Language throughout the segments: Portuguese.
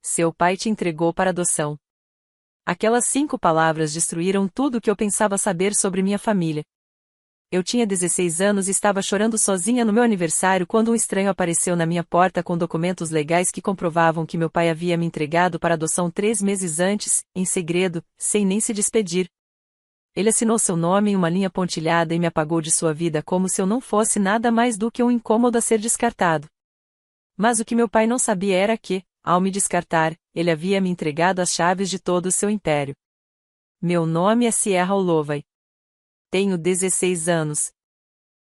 seu pai te entregou para adoção. Aquelas 5 palavras destruíram tudo o que eu pensava saber sobre minha família. Eu tinha 16 anos e estava chorando sozinha no meu aniversário quando um estranho apareceu na minha porta com documentos legais que comprovavam que meu pai havia me entregado para adoção 3 meses antes, em segredo, sem nem se despedir. Ele assinou seu nome em uma linha pontilhada e me apagou de sua vida como se eu não fosse nada mais do que um incômodo a ser descartado. Mas o que meu pai não sabia era que, ao me descartar, ele havia me entregado as chaves de todo o seu império. Meu nome é Sierra Holloway. Tenho 16 anos.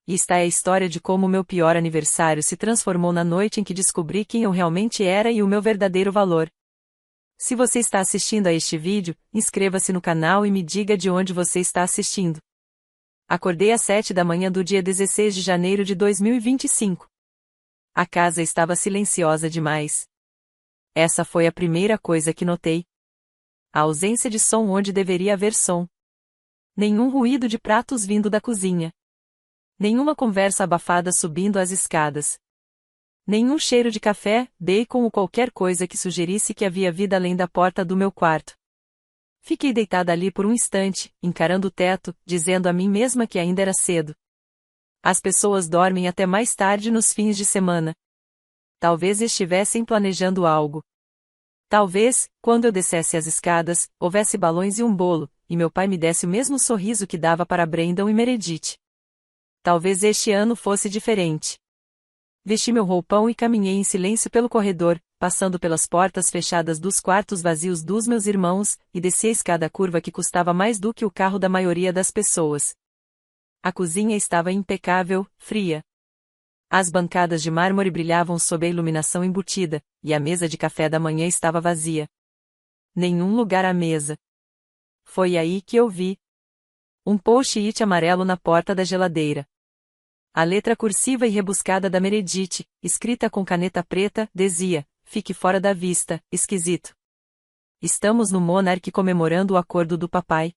E esta é a história de como o meu pior aniversário se transformou na noite em que descobri quem eu realmente era e o meu verdadeiro valor. Se você está assistindo a este vídeo, inscreva-se no canal e me diga de onde você está assistindo. Acordei às 7 da manhã do dia 16 de janeiro de 2025. A casa estava silenciosa demais. Essa foi a primeira coisa que notei. A ausência de som onde deveria haver som. Nenhum ruído de pratos vindo da cozinha. Nenhuma conversa abafada subindo as escadas. Nenhum cheiro de café, bacon ou qualquer coisa que sugerisse que havia vida além da porta do meu quarto. Fiquei deitada ali por um instante, encarando o teto, dizendo a mim mesma que ainda era cedo. As pessoas dormem até mais tarde nos fins de semana. Talvez estivessem planejando algo. Talvez, quando eu descesse as escadas, houvesse balões e um bolo, e meu pai me desse o mesmo sorriso que dava para Brandon e Meredith. Talvez este ano fosse diferente. Vesti meu roupão e caminhei em silêncio pelo corredor, passando pelas portas fechadas dos quartos vazios dos meus irmãos, e desci a escada curva que custava mais do que o carro da maioria das pessoas. A cozinha estava impecável, fria. As bancadas de mármore brilhavam sob a iluminação embutida, e a mesa de café da manhã estava vazia. Nenhum lugar à mesa. Foi aí que eu vi um post-it amarelo na porta da geladeira. A letra cursiva e rebuscada da Meredith, escrita com caneta preta, dizia: "Fique fora da vista, esquisito. Estamos no Monarch comemorando o acordo do papai.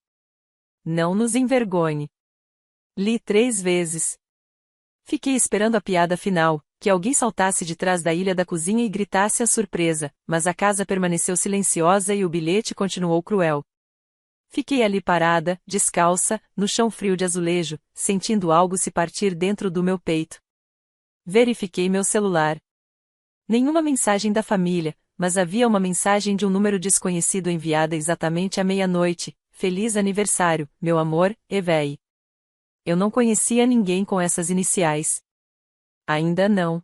Não nos envergonhe." Li 3 vezes. Fiquei esperando a piada final, que alguém saltasse de trás da ilha da cozinha e gritasse a surpresa, mas a casa permaneceu silenciosa e o bilhete continuou cruel. Fiquei ali parada, descalça, no chão frio de azulejo, sentindo algo se partir dentro do meu peito. Verifiquei meu celular. Nenhuma mensagem da família, mas havia uma mensagem de um número desconhecido enviada exatamente à meia-noite: "Feliz aniversário, meu amor, Evei." Eu não conhecia ninguém com essas iniciais. Ainda não.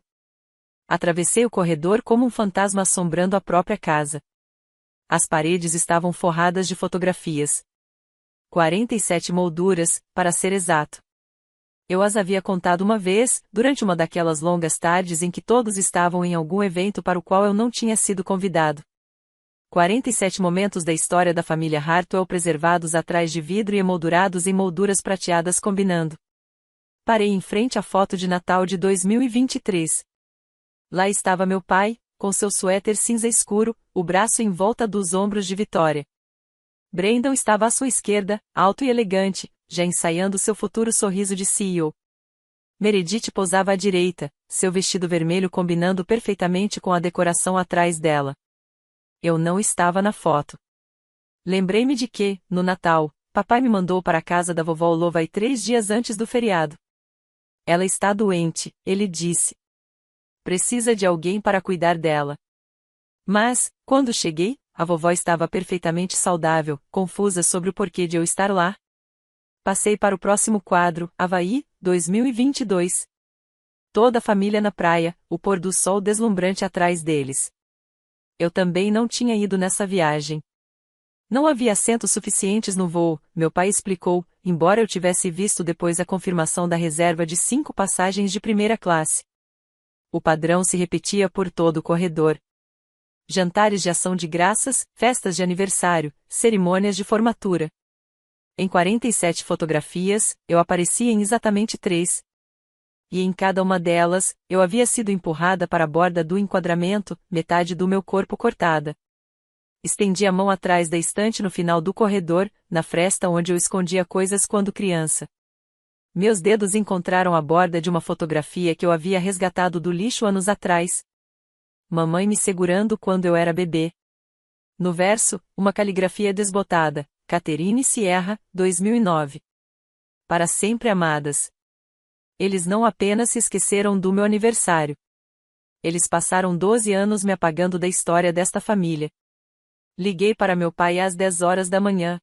Atravessei o corredor como um fantasma assombrando a própria casa. As paredes estavam forradas de fotografias. 47 molduras, para ser exato. Eu as havia contado uma vez, durante uma daquelas longas tardes em que todos estavam em algum evento para o qual eu não tinha sido convidado. 47 momentos da história da família Hartwell preservados atrás de vidro e emoldurados em molduras prateadas combinando. Parei em frente à foto de Natal de 2023. Lá estava meu pai, com seu suéter cinza escuro, o braço em volta dos ombros de Vitória. Brandon estava à sua esquerda, alto e elegante, já ensaiando seu futuro sorriso de CEO. Meredith posava à direita, seu vestido vermelho combinando perfeitamente com a decoração atrás dela. Eu não estava na foto. Lembrei-me de que, no Natal, papai me mandou para a casa da vovó Holloway 3 dias antes do feriado. Ela está doente, ele disse. Precisa de alguém para cuidar dela. Mas, quando cheguei, a vovó estava perfeitamente saudável, confusa sobre o porquê de eu estar lá. Passei para o próximo quadro, Havaí, 2022. Toda a família na praia, o pôr do sol deslumbrante atrás deles. Eu também não tinha ido nessa viagem. Não havia assentos suficientes no voo, meu pai explicou, embora eu tivesse visto depois a confirmação da reserva de 5 passagens de primeira classe. O padrão se repetia por todo o corredor. Jantares de ação de graças, festas de aniversário, cerimônias de formatura. Em 47 fotografias, eu aparecia em exatamente 3. E em cada uma delas, eu havia sido empurrada para a borda do enquadramento, metade do meu corpo cortada. Estendi a mão atrás da estante no final do corredor, na fresta onde eu escondia coisas quando criança. Meus dedos encontraram a borda de uma fotografia que eu havia resgatado do lixo anos atrás. Mamãe me segurando quando eu era bebê. No verso, uma caligrafia desbotada, Catherine Sierra, 2009. Para sempre amadas. Eles não apenas se esqueceram do meu aniversário. Eles passaram 12 anos me apagando da história desta família. Liguei para meu pai às 10 horas da manhã.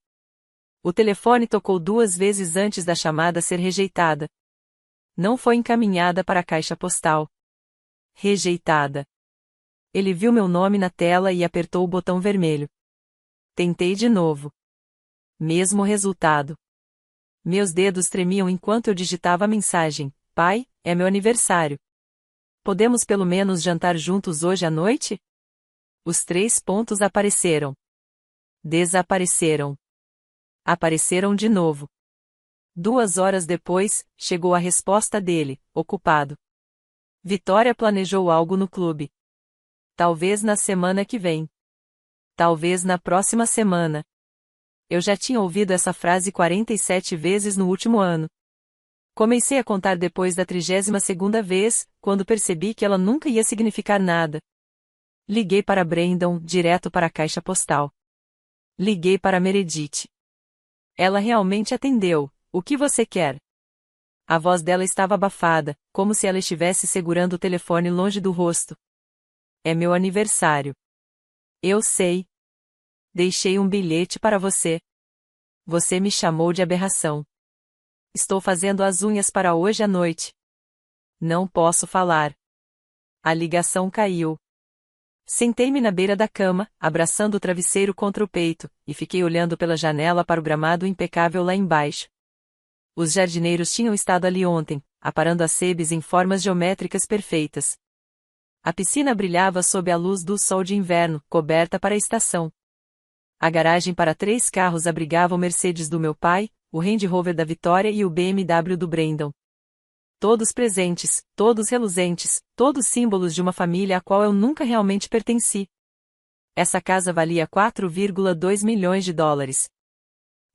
O telefone tocou 2 vezes antes da chamada ser rejeitada. Não foi encaminhada para a caixa postal. Rejeitada. Ele viu meu nome na tela e apertou o botão vermelho. Tentei de novo. Mesmo resultado. Meus dedos tremiam enquanto eu digitava a mensagem: Pai, é meu aniversário. Podemos pelo menos jantar juntos hoje à noite? Os 3 pontos apareceram. Desapareceram. Apareceram de novo. 2 horas depois, chegou a resposta dele: ocupado. Vitória planejou algo no clube. Talvez na semana que vem. Talvez na próxima semana. Eu já tinha ouvido essa frase 47 vezes no último ano. Comecei a contar depois da 32ª vez, quando percebi que ela nunca ia significar nada. Liguei para Brandon, direto para a caixa postal. Liguei para Meredith. Ela realmente atendeu. O que você quer? A voz dela estava abafada, como se ela estivesse segurando o telefone longe do rosto. É meu aniversário. Eu sei. Deixei um bilhete para você. Você me chamou de aberração. Estou fazendo as unhas para hoje à noite. Não posso falar. A ligação caiu. Sentei-me na beira da cama, abraçando o travesseiro contra o peito, e fiquei olhando pela janela para o gramado impecável lá embaixo. Os jardineiros tinham estado ali ontem, aparando as sebes em formas geométricas perfeitas. A piscina brilhava sob a luz do sol de inverno, coberta para a estação. A garagem para 3 carros abrigava o Mercedes do meu pai, o Range Rover da Vitória e o BMW do Brandon. Todos presentes, todos reluzentes, todos símbolos de uma família à qual eu nunca realmente pertenci. Essa casa valia 4,2 milhões de dólares.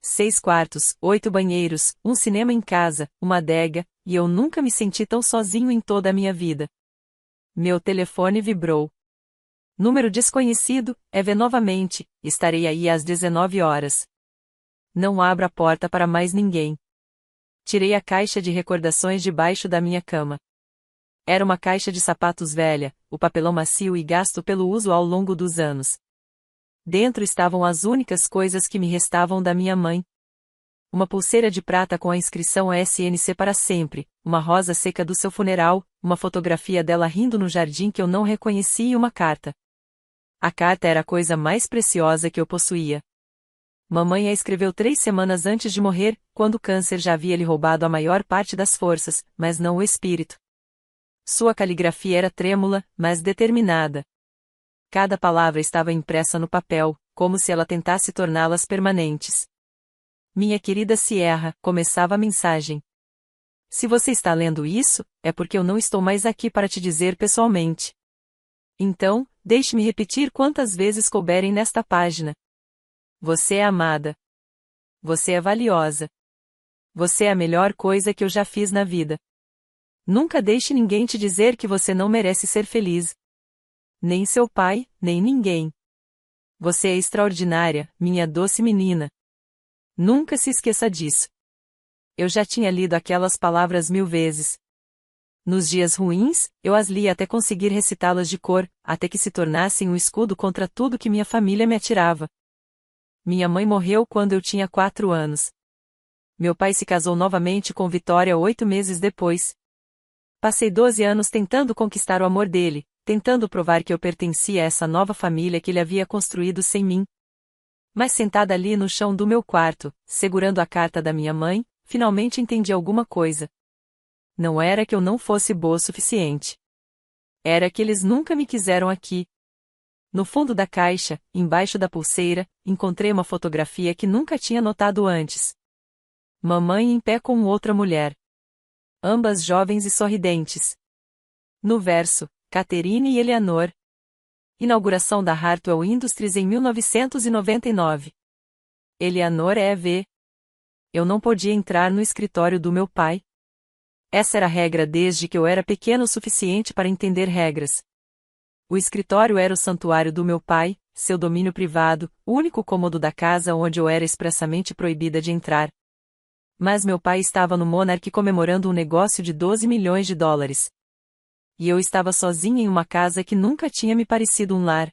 6 quartos, 8 banheiros, um cinema em casa, uma adega, e eu nunca me senti tão sozinho em toda a minha vida. Meu telefone vibrou. Número desconhecido, EV novamente, estarei aí às 19 horas. Não abra a porta para mais ninguém. Tirei a caixa de recordações debaixo da minha cama. Era uma caixa de sapatos velha, o papelão macio e gasto pelo uso ao longo dos anos. Dentro estavam as únicas coisas que me restavam da minha mãe. Uma pulseira de prata com a inscrição SNC para sempre, uma rosa seca do seu funeral, uma fotografia dela rindo no jardim que eu não reconheci e uma carta. A carta era a coisa mais preciosa que eu possuía. Mamãe a escreveu 3 semanas antes de morrer, quando o câncer já havia lhe roubado a maior parte das forças, mas não o espírito. Sua caligrafia era trêmula, mas determinada. Cada palavra estava impressa no papel, como se ela tentasse torná-las permanentes. Minha querida Sierra, começava a mensagem. Se você está lendo isso, é porque eu não estou mais aqui para te dizer pessoalmente. Então, deixe-me repetir quantas vezes couberem nesta página. Você é amada. Você é valiosa. Você é a melhor coisa que eu já fiz na vida. Nunca deixe ninguém te dizer que você não merece ser feliz. Nem seu pai, nem ninguém. Você é extraordinária, minha doce menina. Nunca se esqueça disso. Eu já tinha lido aquelas palavras 1000 vezes. Nos dias ruins, eu as lia até conseguir recitá-las de cor, até que se tornassem um escudo contra tudo que minha família me atirava. Minha mãe morreu quando eu tinha 4 anos. Meu pai se casou novamente com Vitória 8 meses depois. Passei 12 anos tentando conquistar o amor dele, tentando provar que eu pertencia a essa nova família que ele havia construído sem mim. Mas sentada ali no chão do meu quarto, segurando a carta da minha mãe, finalmente entendi alguma coisa. Não era que eu não fosse boa o suficiente. Era que eles nunca me quiseram aqui. No fundo da caixa, embaixo da pulseira, encontrei uma fotografia que nunca tinha notado antes. Mamãe em pé com outra mulher. Ambas jovens e sorridentes. No verso, Catherine e Eleanor. Inauguração da Hartwell Industries em 1999. Eleanor EV. Eu não podia entrar no escritório do meu pai. Essa era a regra desde que eu era pequeno o suficiente para entender regras. O escritório era o santuário do meu pai, seu domínio privado, o único cômodo da casa onde eu era expressamente proibida de entrar. Mas meu pai estava no Monarch comemorando um negócio de 12 milhões de dólares. E eu estava sozinha em uma casa que nunca tinha me parecido um lar.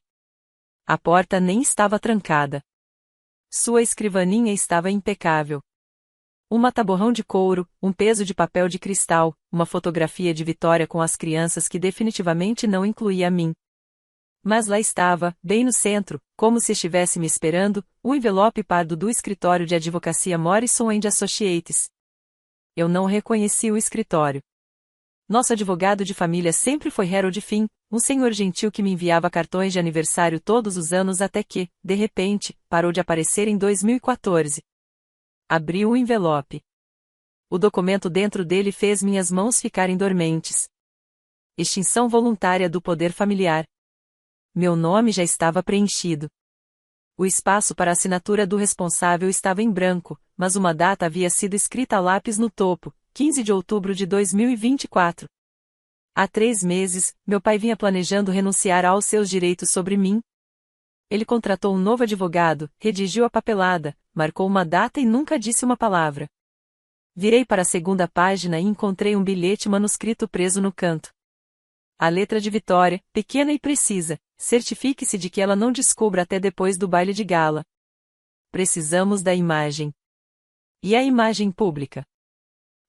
A porta nem estava trancada. Sua escrivaninha estava impecável. Um mata-borrão de couro, um peso de papel de cristal, uma fotografia de Vitória com as crianças que definitivamente não incluía a mim. Mas lá estava, bem no centro, como se estivesse me esperando, o envelope pardo do escritório de advocacia Morrison & Associates. Eu não reconheci o escritório. Nosso advogado de família sempre foi Harold Finn, um senhor gentil que me enviava cartões de aniversário todos os anos até que, de repente, parou de aparecer em 2014. Abri o envelope. O documento dentro dele fez minhas mãos ficarem dormentes. Extinção voluntária do poder familiar. Meu nome já estava preenchido. O espaço para a assinatura do responsável estava em branco, mas uma data havia sido escrita a lápis no topo, 15 de outubro de 2024. Há 3 meses, meu pai vinha planejando renunciar aos seus direitos sobre mim. Ele contratou um novo advogado, redigiu a papelada, marcou uma data e nunca disse uma palavra. Virei para a segunda página e encontrei um bilhete manuscrito preso no canto. A letra de Vitória, pequena e precisa, certifique-se de que ela não descubra até depois do baile de gala. Precisamos da imagem. E a imagem pública?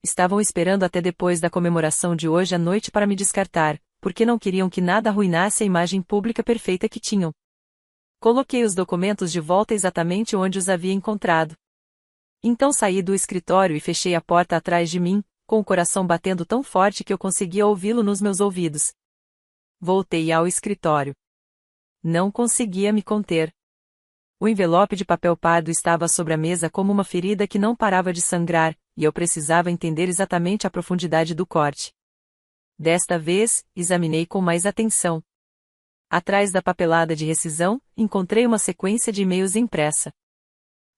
Estavam esperando até depois da comemoração de hoje à noite para me descartar, porque não queriam que nada arruinasse a imagem pública perfeita que tinham. Coloquei os documentos de volta exatamente onde os havia encontrado. Então saí do escritório e fechei a porta atrás de mim, com o coração batendo tão forte que eu conseguia ouvi-lo nos meus ouvidos. Voltei ao escritório. Não conseguia me conter. O envelope de papel pardo estava sobre a mesa como uma ferida que não parava de sangrar, e eu precisava entender exatamente a profundidade do corte. Desta vez, examinei com mais atenção. Atrás da papelada de rescisão, encontrei uma sequência de e-mails impressa.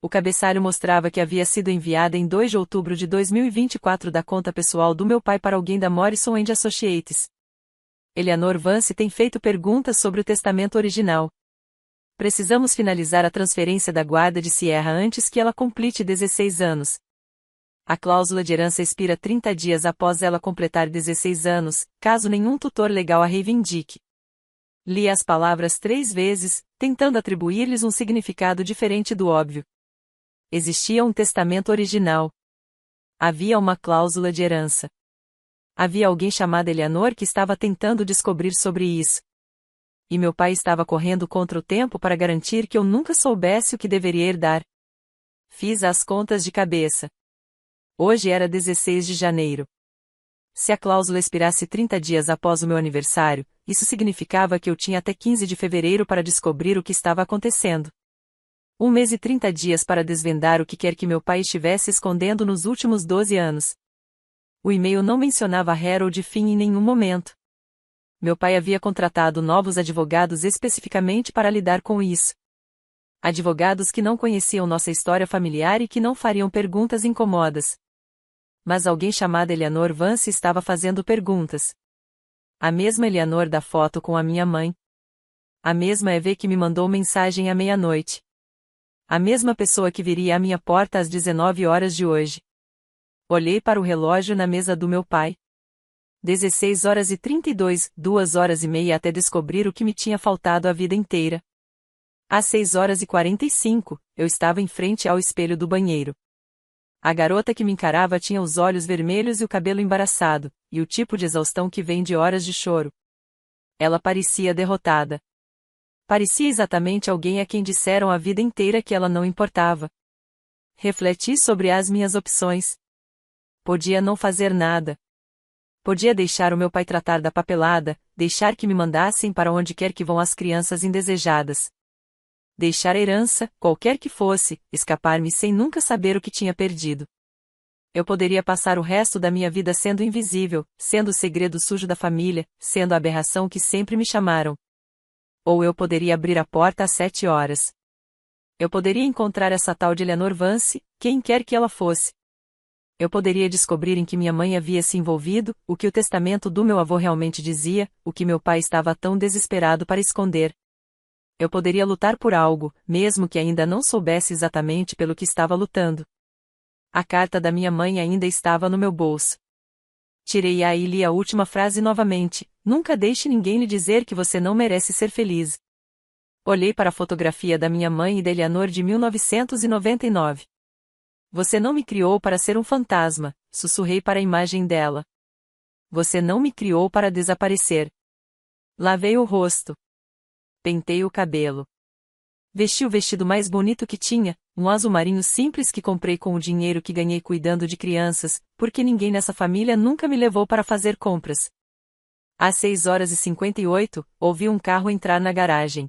O cabeçalho mostrava que havia sido enviada em 2 de outubro de 2024 da conta pessoal do meu pai para alguém da Morrison & Associates. Eleanor Vance tem feito perguntas sobre o testamento original. Precisamos finalizar a transferência da guarda de Sierra antes que ela complete 16 anos. A cláusula de herança expira 30 dias após ela completar 16 anos, caso nenhum tutor legal a reivindique. Li as palavras 3 vezes, tentando atribuir-lhes um significado diferente do óbvio. Existia um testamento original. Havia uma cláusula de herança. Havia alguém chamado Eleanor que estava tentando descobrir sobre isso. E meu pai estava correndo contra o tempo para garantir que eu nunca soubesse o que deveria herdar. Fiz as contas de cabeça. Hoje era 16 de janeiro. Se a cláusula expirasse 30 dias após o meu aniversário, isso significava que eu tinha até 15 de fevereiro para descobrir o que estava acontecendo. 1 mês e 30 dias para desvendar o que quer que meu pai estivesse escondendo nos últimos 12 anos. O e-mail não mencionava Harold Finn em nenhum momento. Meu pai havia contratado novos advogados especificamente para lidar com isso. Advogados que não conheciam nossa história familiar e que não fariam perguntas incômodas. Mas alguém chamada Eleanor Vance estava fazendo perguntas. A mesma Eleanor da foto com a minha mãe. A mesma EV que me mandou mensagem à meia-noite. A mesma pessoa que viria à minha porta às 19 horas de hoje. Olhei para o relógio na mesa do meu pai. 16 horas e 32, 2 horas e meia até descobrir o que me tinha faltado a vida inteira. Às 6 horas e 45, eu estava em frente ao espelho do banheiro. A garota que me encarava tinha os olhos vermelhos e o cabelo embaraçado, e o tipo de exaustão que vem de horas de choro. Ela parecia derrotada. Parecia exatamente alguém a quem disseram a vida inteira que ela não importava. Refleti sobre as minhas opções. Podia não fazer nada. Podia deixar o meu pai tratar da papelada, deixar que me mandassem para onde quer que vão as crianças indesejadas. Deixar a herança, qualquer que fosse, escapar-me sem nunca saber o que tinha perdido. Eu poderia passar o resto da minha vida sendo invisível, sendo o segredo sujo da família, sendo a aberração que sempre me chamaram. Ou eu poderia abrir a porta às 7 horas. Eu poderia encontrar essa tal de Eleanor Vance, quem quer que ela fosse. Eu poderia descobrir em que minha mãe havia se envolvido, o que o testamento do meu avô realmente dizia, o que meu pai estava tão desesperado para esconder. Eu poderia lutar por algo, mesmo que ainda não soubesse exatamente pelo que estava lutando. A carta da minha mãe ainda estava no meu bolso. Tirei-a e li a última frase novamente: nunca deixe ninguém lhe dizer que você não merece ser feliz. Olhei para a fotografia da minha mãe e de Eleanor de 1999. Você não me criou para ser um fantasma, sussurrei para a imagem dela. Você não me criou para desaparecer. Lavei o rosto. Pentei o cabelo. Vesti o vestido mais bonito que tinha, um azul marinho simples que comprei com o dinheiro que ganhei cuidando de crianças, porque ninguém nessa família nunca me levou para fazer compras. Às 6h58, ouvi um carro entrar na garagem.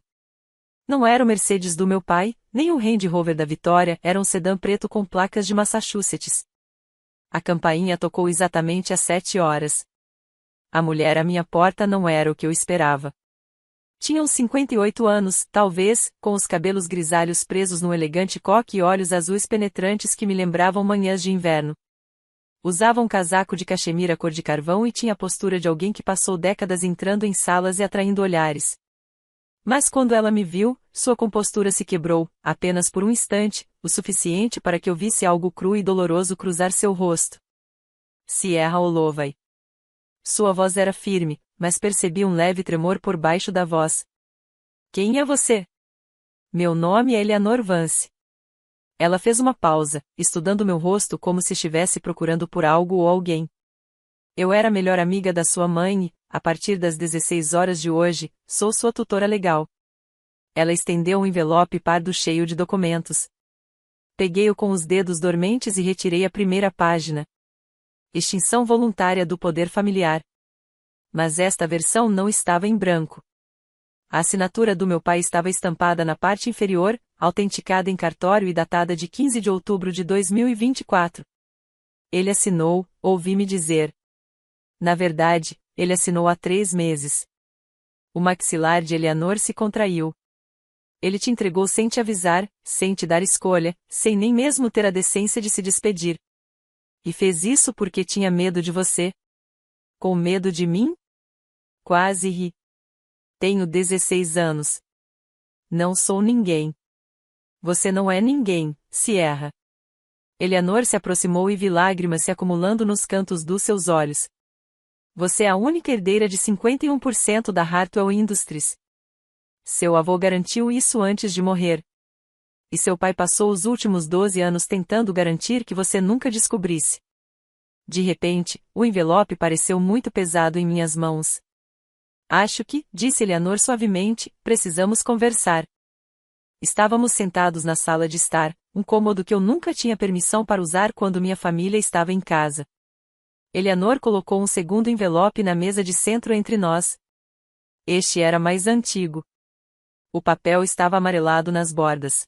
Não era o Mercedes do meu pai, nem o Range Rover da Vitória, era um sedã preto com placas de Massachusetts. A campainha tocou exatamente às 7h. A mulher à minha porta não era o que eu esperava. Tinha uns 58 anos, talvez, com os cabelos grisalhos presos num elegante coque e olhos azuis penetrantes que me lembravam manhãs de inverno. Usava um casaco de cachemira cor de carvão e tinha a postura de alguém que passou décadas entrando em salas e atraindo olhares. Mas quando ela me viu, sua compostura se quebrou, apenas por um instante, o suficiente para que eu visse algo cru e doloroso cruzar seu rosto. Sierra Holloway. Sua voz era firme, mas percebi um leve tremor por baixo da voz. Quem é você? Meu nome é Eleanor Vance. Ela fez uma pausa, estudando meu rosto como se estivesse procurando por algo ou alguém. Eu era a melhor amiga da sua mãe e, a partir das 16h de hoje, sou sua tutora legal. Ela estendeu um envelope pardo cheio de documentos. Peguei-o com os dedos dormentes e retirei a primeira página. Extinção voluntária do poder familiar. Mas esta versão não estava em branco. A assinatura do meu pai estava estampada na parte inferior, autenticada em cartório e datada de 15 de outubro de 2024. Ele assinou, ouvi-me dizer. Na verdade, ele assinou há 3 meses. O maxilar de Eleanor se contraiu. Ele te entregou sem te avisar, sem te dar escolha, sem nem mesmo ter a decência de se despedir. E fez isso porque tinha medo de você? Com medo de mim? Quase ri. Tenho 16 anos. Não sou ninguém. Você não é ninguém, Sierra. Eleanor se aproximou e vi lágrimas se acumulando nos cantos dos seus olhos. Você é a única herdeira de 51% da Hartwell Industries. Seu avô garantiu isso antes de morrer. E seu pai passou os últimos 12 anos tentando garantir que você nunca descobrisse. De repente, o envelope pareceu muito pesado em minhas mãos. Acho que, disse Eleanor suavemente, precisamos conversar. Estávamos sentados na sala de estar, um cômodo que eu nunca tinha permissão para usar quando minha família estava em casa. Eleanor colocou um segundo envelope na mesa de centro entre nós. Este era mais antigo. O papel estava amarelado nas bordas.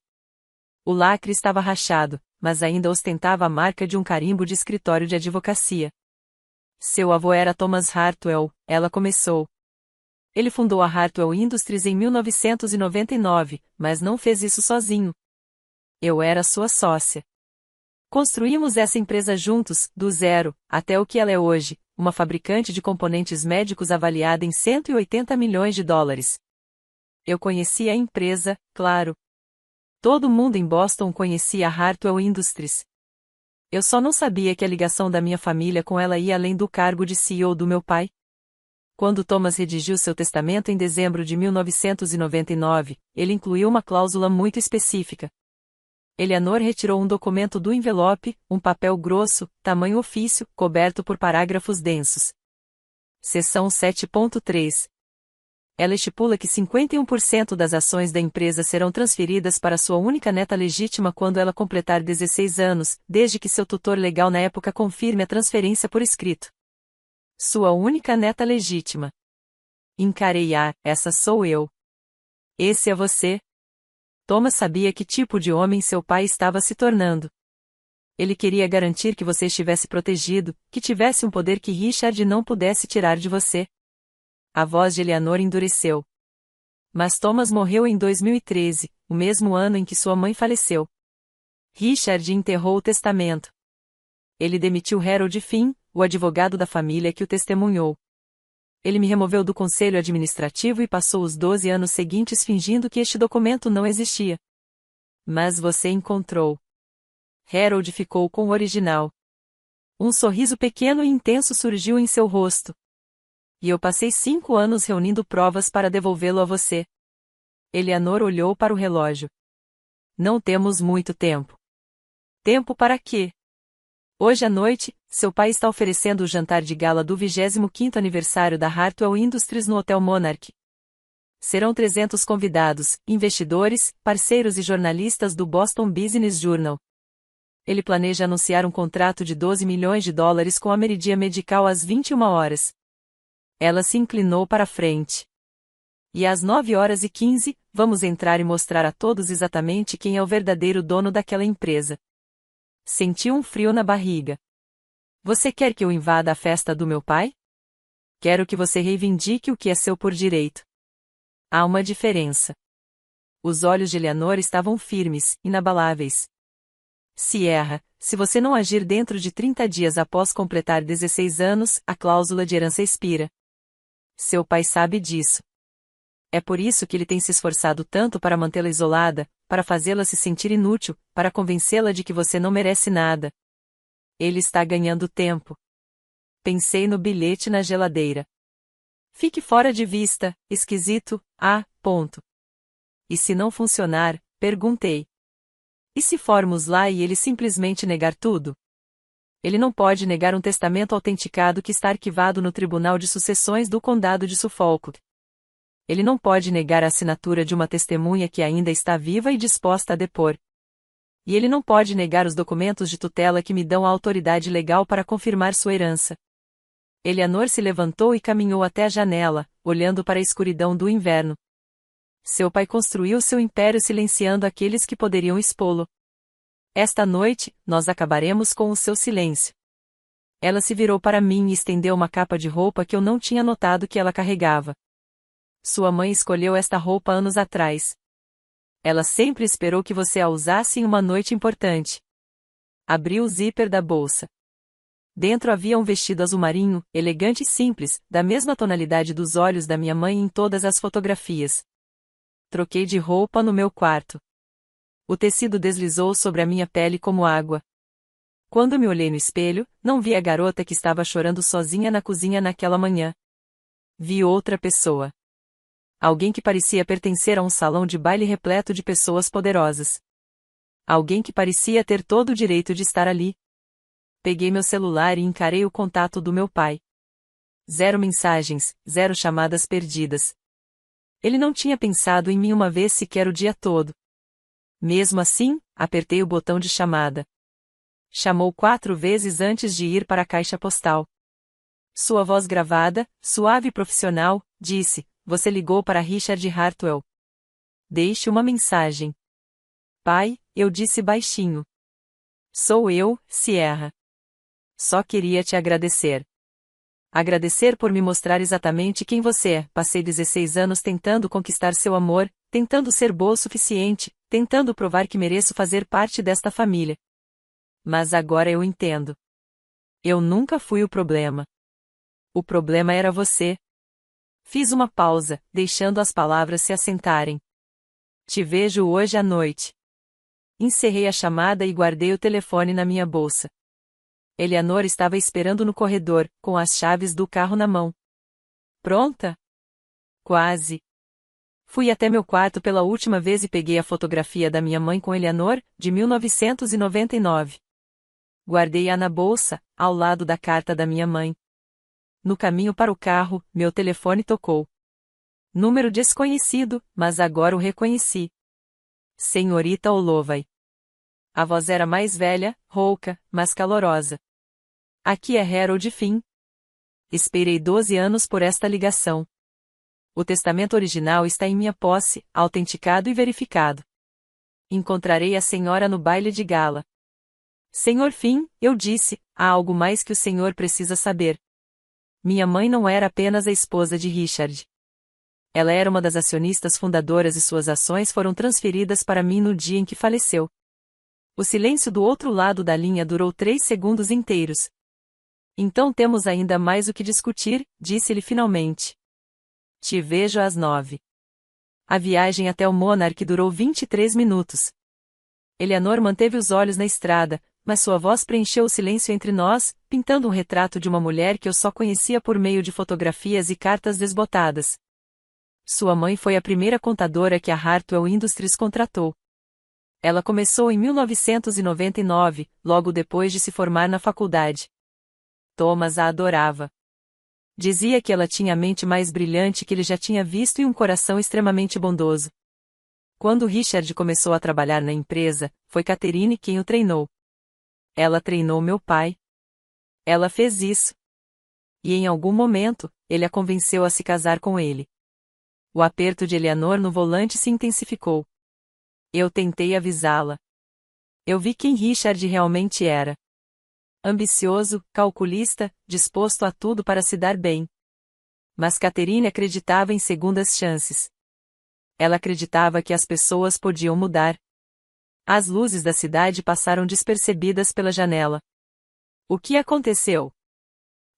O lacre estava rachado, mas ainda ostentava a marca de um carimbo de escritório de advocacia. Seu avô era Thomas Hartwell, ela começou. Ele fundou a Hartwell Industries em 1999, mas não fez isso sozinho. Eu era sua sócia. Construímos essa empresa juntos, do zero, até o que ela é hoje, uma fabricante de componentes médicos avaliada em 180 milhões de dólares. Eu conhecia a empresa, claro. Todo mundo em Boston conhecia a Hartwell Industries. Eu só não sabia que a ligação da minha família com ela ia além do cargo de CEO do meu pai. Quando Thomas redigiu seu testamento em dezembro de 1999, ele incluiu uma cláusula muito específica. Eleanor retirou um documento do envelope, um papel grosso, tamanho ofício, coberto por parágrafos densos. Seção 7.3. Ela estipula que 51% das ações da empresa serão transferidas para sua única neta legítima quando ela completar 16 anos, desde que seu tutor legal na época confirme a transferência por escrito. Sua única neta legítima. Encarei essa sou eu. Esse é você? Thomas sabia que tipo de homem seu pai estava se tornando. Ele queria garantir que você estivesse protegido, que tivesse um poder que Richard não pudesse tirar de você. A voz de Eleanor endureceu. Mas Thomas morreu em 2013, o mesmo ano em que sua mãe faleceu. Richard enterrou o testamento. Ele demitiu Harold Finn, o advogado da família que o testemunhou. Ele me removeu do conselho administrativo e passou os 12 anos seguintes fingindo que este documento não existia. Mas você encontrou. Harold ficou com o original. Um sorriso pequeno e intenso surgiu em seu rosto. E eu passei 5 anos reunindo provas para devolvê-lo a você. Eleanor olhou para o relógio. Não temos muito tempo. Tempo para quê? Hoje à noite, seu pai está oferecendo o jantar de gala do 25º aniversário da Hartwell Industries no Hotel Monarch. Serão 300 convidados, investidores, parceiros e jornalistas do Boston Business Journal. Ele planeja anunciar um contrato de 12 milhões de dólares com a Meridia Medical às 21 horas. Ela se inclinou para a frente. E às 9h15, vamos entrar e mostrar a todos exatamente quem é o verdadeiro dono daquela empresa. Senti um frio na barriga. Você quer que eu invada a festa do meu pai? Quero que você reivindique o que é seu por direito. Há uma diferença. Os olhos de Eleanor estavam firmes, inabaláveis. Sierra, se você não agir dentro de 30 dias após completar 16 anos, a cláusula de herança expira. Seu pai sabe disso. É por isso que ele tem se esforçado tanto para mantê-la isolada, para fazê-la se sentir inútil, para convencê-la de que você não merece nada. Ele está ganhando tempo. Pensei no bilhete na geladeira. Fique fora de vista, esquisito, ponto. E se não funcionar, perguntei. E se formos lá e ele simplesmente negar tudo? Ele não pode negar um testamento autenticado que está arquivado no Tribunal de Sucessões do Condado de Suffolk. Ele não pode negar a assinatura de uma testemunha que ainda está viva e disposta a depor. E ele não pode negar os documentos de tutela que me dão a autoridade legal para confirmar sua herança. Eleanor se levantou e caminhou até a janela, olhando para a escuridão do inverno. Seu pai construiu seu império silenciando aqueles que poderiam expô-lo. Esta noite, nós acabaremos com o seu silêncio. Ela se virou para mim e estendeu uma capa de roupa que eu não tinha notado que ela carregava. Sua mãe escolheu esta roupa anos atrás. Ela sempre esperou que você a usasse em uma noite importante. Abriu o zíper da bolsa. Dentro havia um vestido azul marinho, elegante e simples, da mesma tonalidade dos olhos da minha mãe em todas as fotografias. Troquei de roupa no meu quarto. O tecido deslizou sobre a minha pele como água. Quando me olhei no espelho, não vi a garota que estava chorando sozinha na cozinha naquela manhã. Vi outra pessoa. Alguém que parecia pertencer a um salão de baile repleto de pessoas poderosas. Alguém que parecia ter todo o direito de estar ali. Peguei meu celular e encarei o contato do meu pai. 0 mensagens, 0 chamadas perdidas. Ele não tinha pensado em mim uma vez sequer o dia todo. Mesmo assim, apertei o botão de chamada. Chamou 4 vezes antes de ir para a caixa postal. Sua voz gravada, suave e profissional, disse: "Você ligou para Richard Hartwell. Deixe uma mensagem." "Pai", eu disse baixinho. "Sou eu, Sierra. Só queria te agradecer. Agradecer por me mostrar exatamente quem você é. Passei 16 anos tentando conquistar seu amor, tentando ser boa o suficiente, tentando provar que mereço fazer parte desta família. Mas agora eu entendo. Eu nunca fui o problema. O problema era você." Fiz uma pausa, deixando as palavras se assentarem. "Te vejo hoje à noite." Encerrei a chamada e guardei o telefone na minha bolsa. Eleanor estava esperando no corredor, com as chaves do carro na mão. "Pronta?" "Quase." Fui até meu quarto pela última vez e peguei a fotografia da minha mãe com Eleanor, de 1999. Guardei-a na bolsa, ao lado da carta da minha mãe. No caminho para o carro, meu telefone tocou. Número desconhecido, mas agora o reconheci. Senhorita Holloway. A voz era mais velha, rouca, mas calorosa. "Aqui é Harold Finn." Esperei 12 anos por esta ligação. O testamento original está em minha posse, autenticado e verificado. Encontrarei a senhora no baile de gala. "Senhor Finn", eu disse, "há algo mais que o senhor precisa saber. Minha mãe não era apenas a esposa de Richard. Ela era uma das acionistas fundadoras e suas ações foram transferidas para mim no dia em que faleceu." O silêncio do outro lado da linha durou 3 segundos inteiros. Então temos ainda mais o que discutir, disse-lhe finalmente. Te vejo às 9. A viagem até o Monarch durou 23 minutos. Eleanor manteve os olhos na estrada, mas sua voz preencheu o silêncio entre nós, pintando um retrato de uma mulher que eu só conhecia por meio de fotografias e cartas desbotadas. Sua mãe foi a primeira contadora que a Hartwell Industries contratou. Ela começou em 1999, logo depois de se formar na faculdade. Thomas a adorava. Dizia que ela tinha a mente mais brilhante que ele já tinha visto e um coração extremamente bondoso. Quando Richard começou a trabalhar na empresa, foi Catherine quem o treinou. Ela treinou meu pai. Ela fez isso. E em algum momento, ele a convenceu a se casar com ele. O aperto de Eleanor no volante se intensificou. Eu tentei avisá-la. Eu vi quem Richard realmente era. Ambicioso, calculista, disposto a tudo para se dar bem. Mas Catherine acreditava em segundas chances. Ela acreditava que as pessoas podiam mudar. As luzes da cidade passaram despercebidas pela janela. O que aconteceu?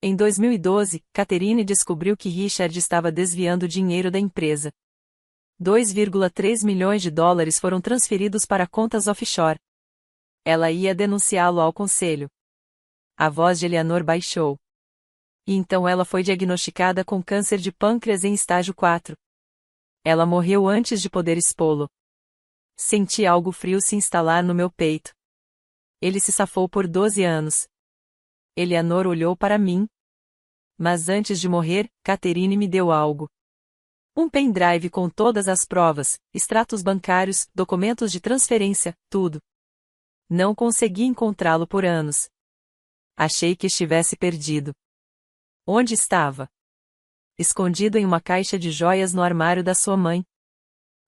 Em 2012, Catherine descobriu que Richard estava desviando dinheiro da empresa. 2,3 milhões de dólares foram transferidos para contas offshore. Ela ia denunciá-lo ao conselho. A voz de Eleanor baixou. E então ela foi diagnosticada com câncer de pâncreas em estágio 4. Ela morreu antes de poder expô-lo. Senti algo frio se instalar no meu peito. Ele se safou por 12 anos. Eleanor olhou para mim. Mas antes de morrer, Catherine me deu algo. Um pendrive com todas as provas, extratos bancários, documentos de transferência, tudo. Não consegui encontrá-lo por anos. Achei que estivesse perdido. Onde estava? Escondido em uma caixa de joias no armário da sua mãe.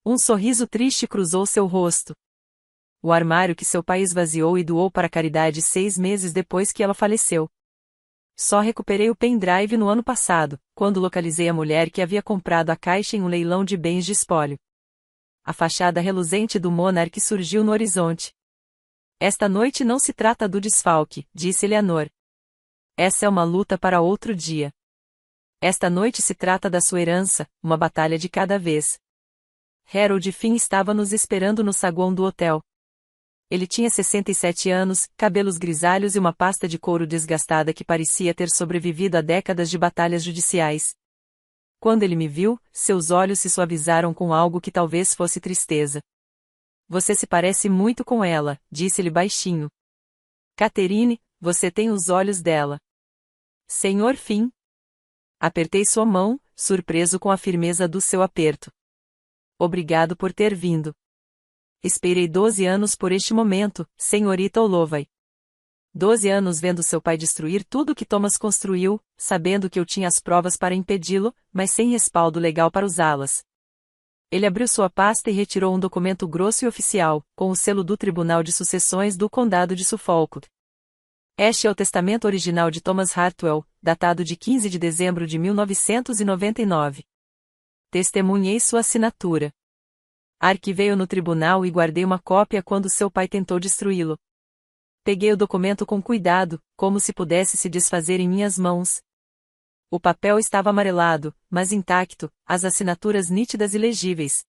Um sorriso triste cruzou seu rosto. O armário que seu pai esvaziou e doou para a caridade 6 meses depois que ela faleceu. Só recuperei o pendrive no ano passado, quando localizei a mulher que havia comprado a caixa em um leilão de bens de espólio. A fachada reluzente do Monarch surgiu no horizonte. Esta noite não se trata do desfalque, disse Eleanor. Essa é uma luta para outro dia. Esta noite se trata da sua herança, uma batalha de cada vez. Harold Finn estava nos esperando no saguão do hotel. Ele tinha 67 anos, cabelos grisalhos e uma pasta de couro desgastada que parecia ter sobrevivido a décadas de batalhas judiciais. Quando ele me viu, seus olhos se suavizaram com algo que talvez fosse tristeza. Você se parece muito com ela, disse-lhe baixinho. Catherine, você tem os olhos dela. Senhor Finn. Apertei sua mão, surpreso com a firmeza do seu aperto. Obrigado por ter vindo. Esperei 12 anos por este momento, senhorita Holloway. 12 anos vendo seu pai destruir tudo que Thomas construiu, sabendo que eu tinha as provas para impedi-lo, mas sem respaldo legal para usá-las. Ele abriu sua pasta e retirou um documento grosso e oficial, com o selo do Tribunal de Sucessões do Condado de Suffolk. Este é o testamento original de Thomas Hartwell, datado de 15 de dezembro de 1999. Testemunhei sua assinatura. Arquivei-o no tribunal e guardei uma cópia quando seu pai tentou destruí-lo. Peguei o documento com cuidado, como se pudesse se desfazer em minhas mãos. O papel estava amarelado, mas intacto, as assinaturas nítidas e legíveis.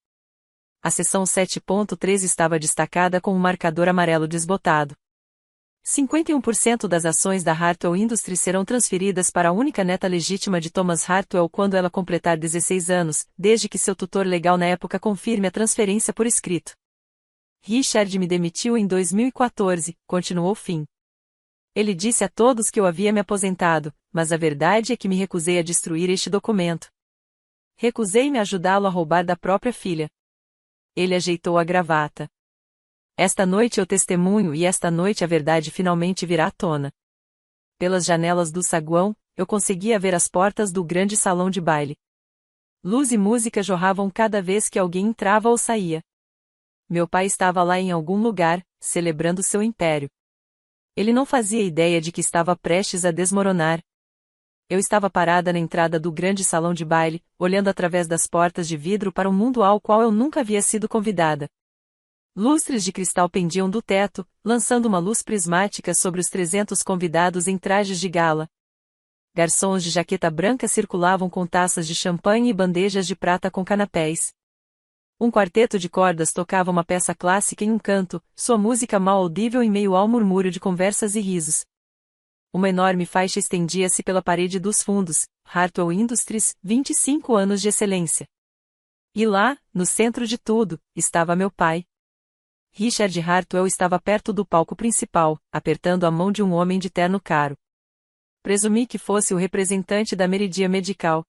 A seção 7.3 estava destacada com um marcador amarelo desbotado. 51% das ações da Hartwell Industries serão transferidas para a única neta legítima de Thomas Hartwell quando ela completar 16 anos, desde que seu tutor legal na época confirme a transferência por escrito. Richard me demitiu em 2014, continuou Finn. Ele disse a todos que eu havia me aposentado, mas a verdade é que me recusei a destruir este documento. Recusei-me a ajudá-lo a roubar da própria filha. Ele ajeitou a gravata. Esta noite eu testemunho e esta noite a verdade finalmente virá à tona. Pelas janelas do saguão, eu conseguia ver as portas do grande salão de baile. Luz e música jorravam cada vez que alguém entrava ou saía. Meu pai estava lá em algum lugar, celebrando seu império. Ele não fazia ideia de que estava prestes a desmoronar. Eu estava parada na entrada do grande salão de baile, olhando através das portas de vidro para um mundo ao qual eu nunca havia sido convidada. Lustres de cristal pendiam do teto, lançando uma luz prismática sobre os 300 convidados em trajes de gala. Garçons de jaqueta branca circulavam com taças de champanhe e bandejas de prata com canapés. Um quarteto de cordas tocava uma peça clássica em um canto, sua música mal audível em meio ao murmúrio de conversas e risos. Uma enorme faixa estendia-se pela parede dos fundos, Hartwell Industries, 25 anos de excelência. E lá, no centro de tudo, estava meu pai. Richard Hartwell estava perto do palco principal, apertando a mão de um homem de terno caro. Presumi que fosse o representante da Meridia Medical.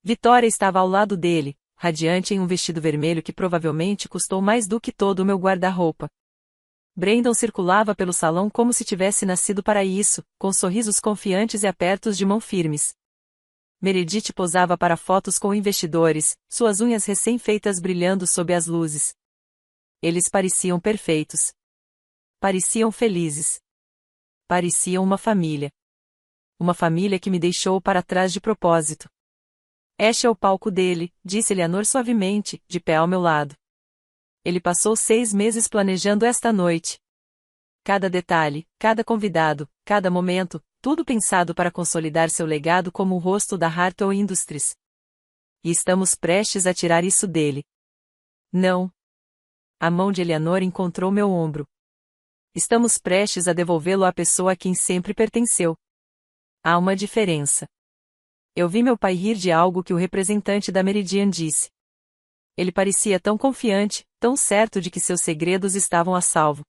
Vitória estava ao lado dele, radiante em um vestido vermelho que provavelmente custou mais do que todo o meu guarda-roupa. Brandon circulava pelo salão como se tivesse nascido para isso, com sorrisos confiantes e apertos de mão firmes. Meredith posava para fotos com investidores, suas unhas recém-feitas brilhando sob as luzes. Eles pareciam perfeitos. Pareciam felizes. Pareciam uma família. Uma família que me deixou para trás de propósito. Este é o palco dele, disse Eleanor suavemente, de pé ao meu lado. Ele passou 6 meses planejando esta noite. Cada detalhe, cada convidado, cada momento, tudo pensado para consolidar seu legado como o rosto da Hartwell Industries. E estamos prestes a tirar isso dele. Não. A mão de Eleanor encontrou meu ombro. Estamos prestes a devolvê-lo à pessoa a quem sempre pertenceu. Há uma diferença. Eu vi meu pai rir de algo que o representante da Meridian disse. Ele parecia tão confiante, tão certo de que seus segredos estavam a salvo.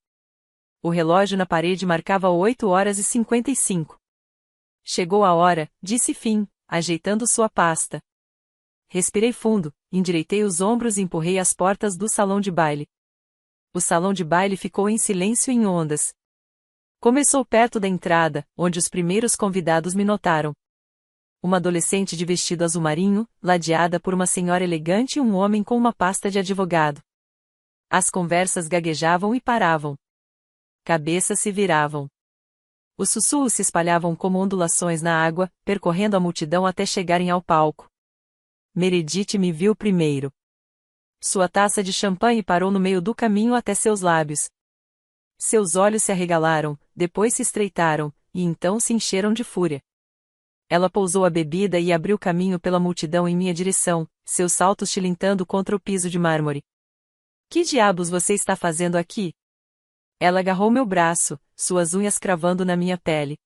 O relógio na parede marcava 8h55. Chegou a hora, disse Finn, ajeitando sua pasta. Respirei fundo, endireitei os ombros e empurrei as portas do salão de baile. O salão de baile ficou em silêncio em ondas. Começou perto da entrada, onde os primeiros convidados me notaram. Uma adolescente de vestido azul marinho, ladeada por uma senhora elegante e um homem com uma pasta de advogado. As conversas gaguejavam e paravam. Cabeças se viravam. Os sussurros se espalhavam como ondulações na água, percorrendo a multidão até chegarem ao palco. Meredith me viu primeiro. Sua taça de champanhe parou no meio do caminho até seus lábios. Seus olhos se arregalaram, depois se estreitaram, e então se encheram de fúria. Ela pousou a bebida e abriu caminho pela multidão em minha direção, seus saltos tilintando contra o piso de mármore. Que diabos você está fazendo aqui? Ela agarrou meu braço, suas unhas cravando na minha pele.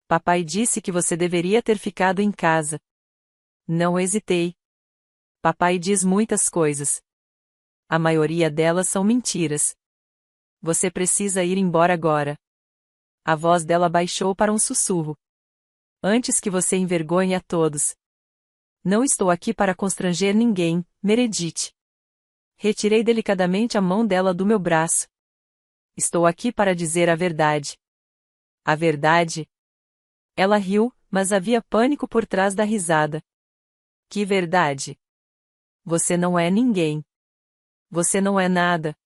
Papai disse que você deveria ter ficado em casa. Não hesitei. Papai diz muitas coisas. A maioria delas são mentiras. Você precisa ir embora agora. A voz dela baixou para um sussurro. Antes que você envergonhe a todos. Não estou aqui para constranger ninguém, Meredith. Retirei delicadamente a mão dela do meu braço. Estou aqui para dizer a verdade. A verdade? Ela riu, mas havia pânico por trás da risada. Que verdade? Você não é ninguém. Você não é nada.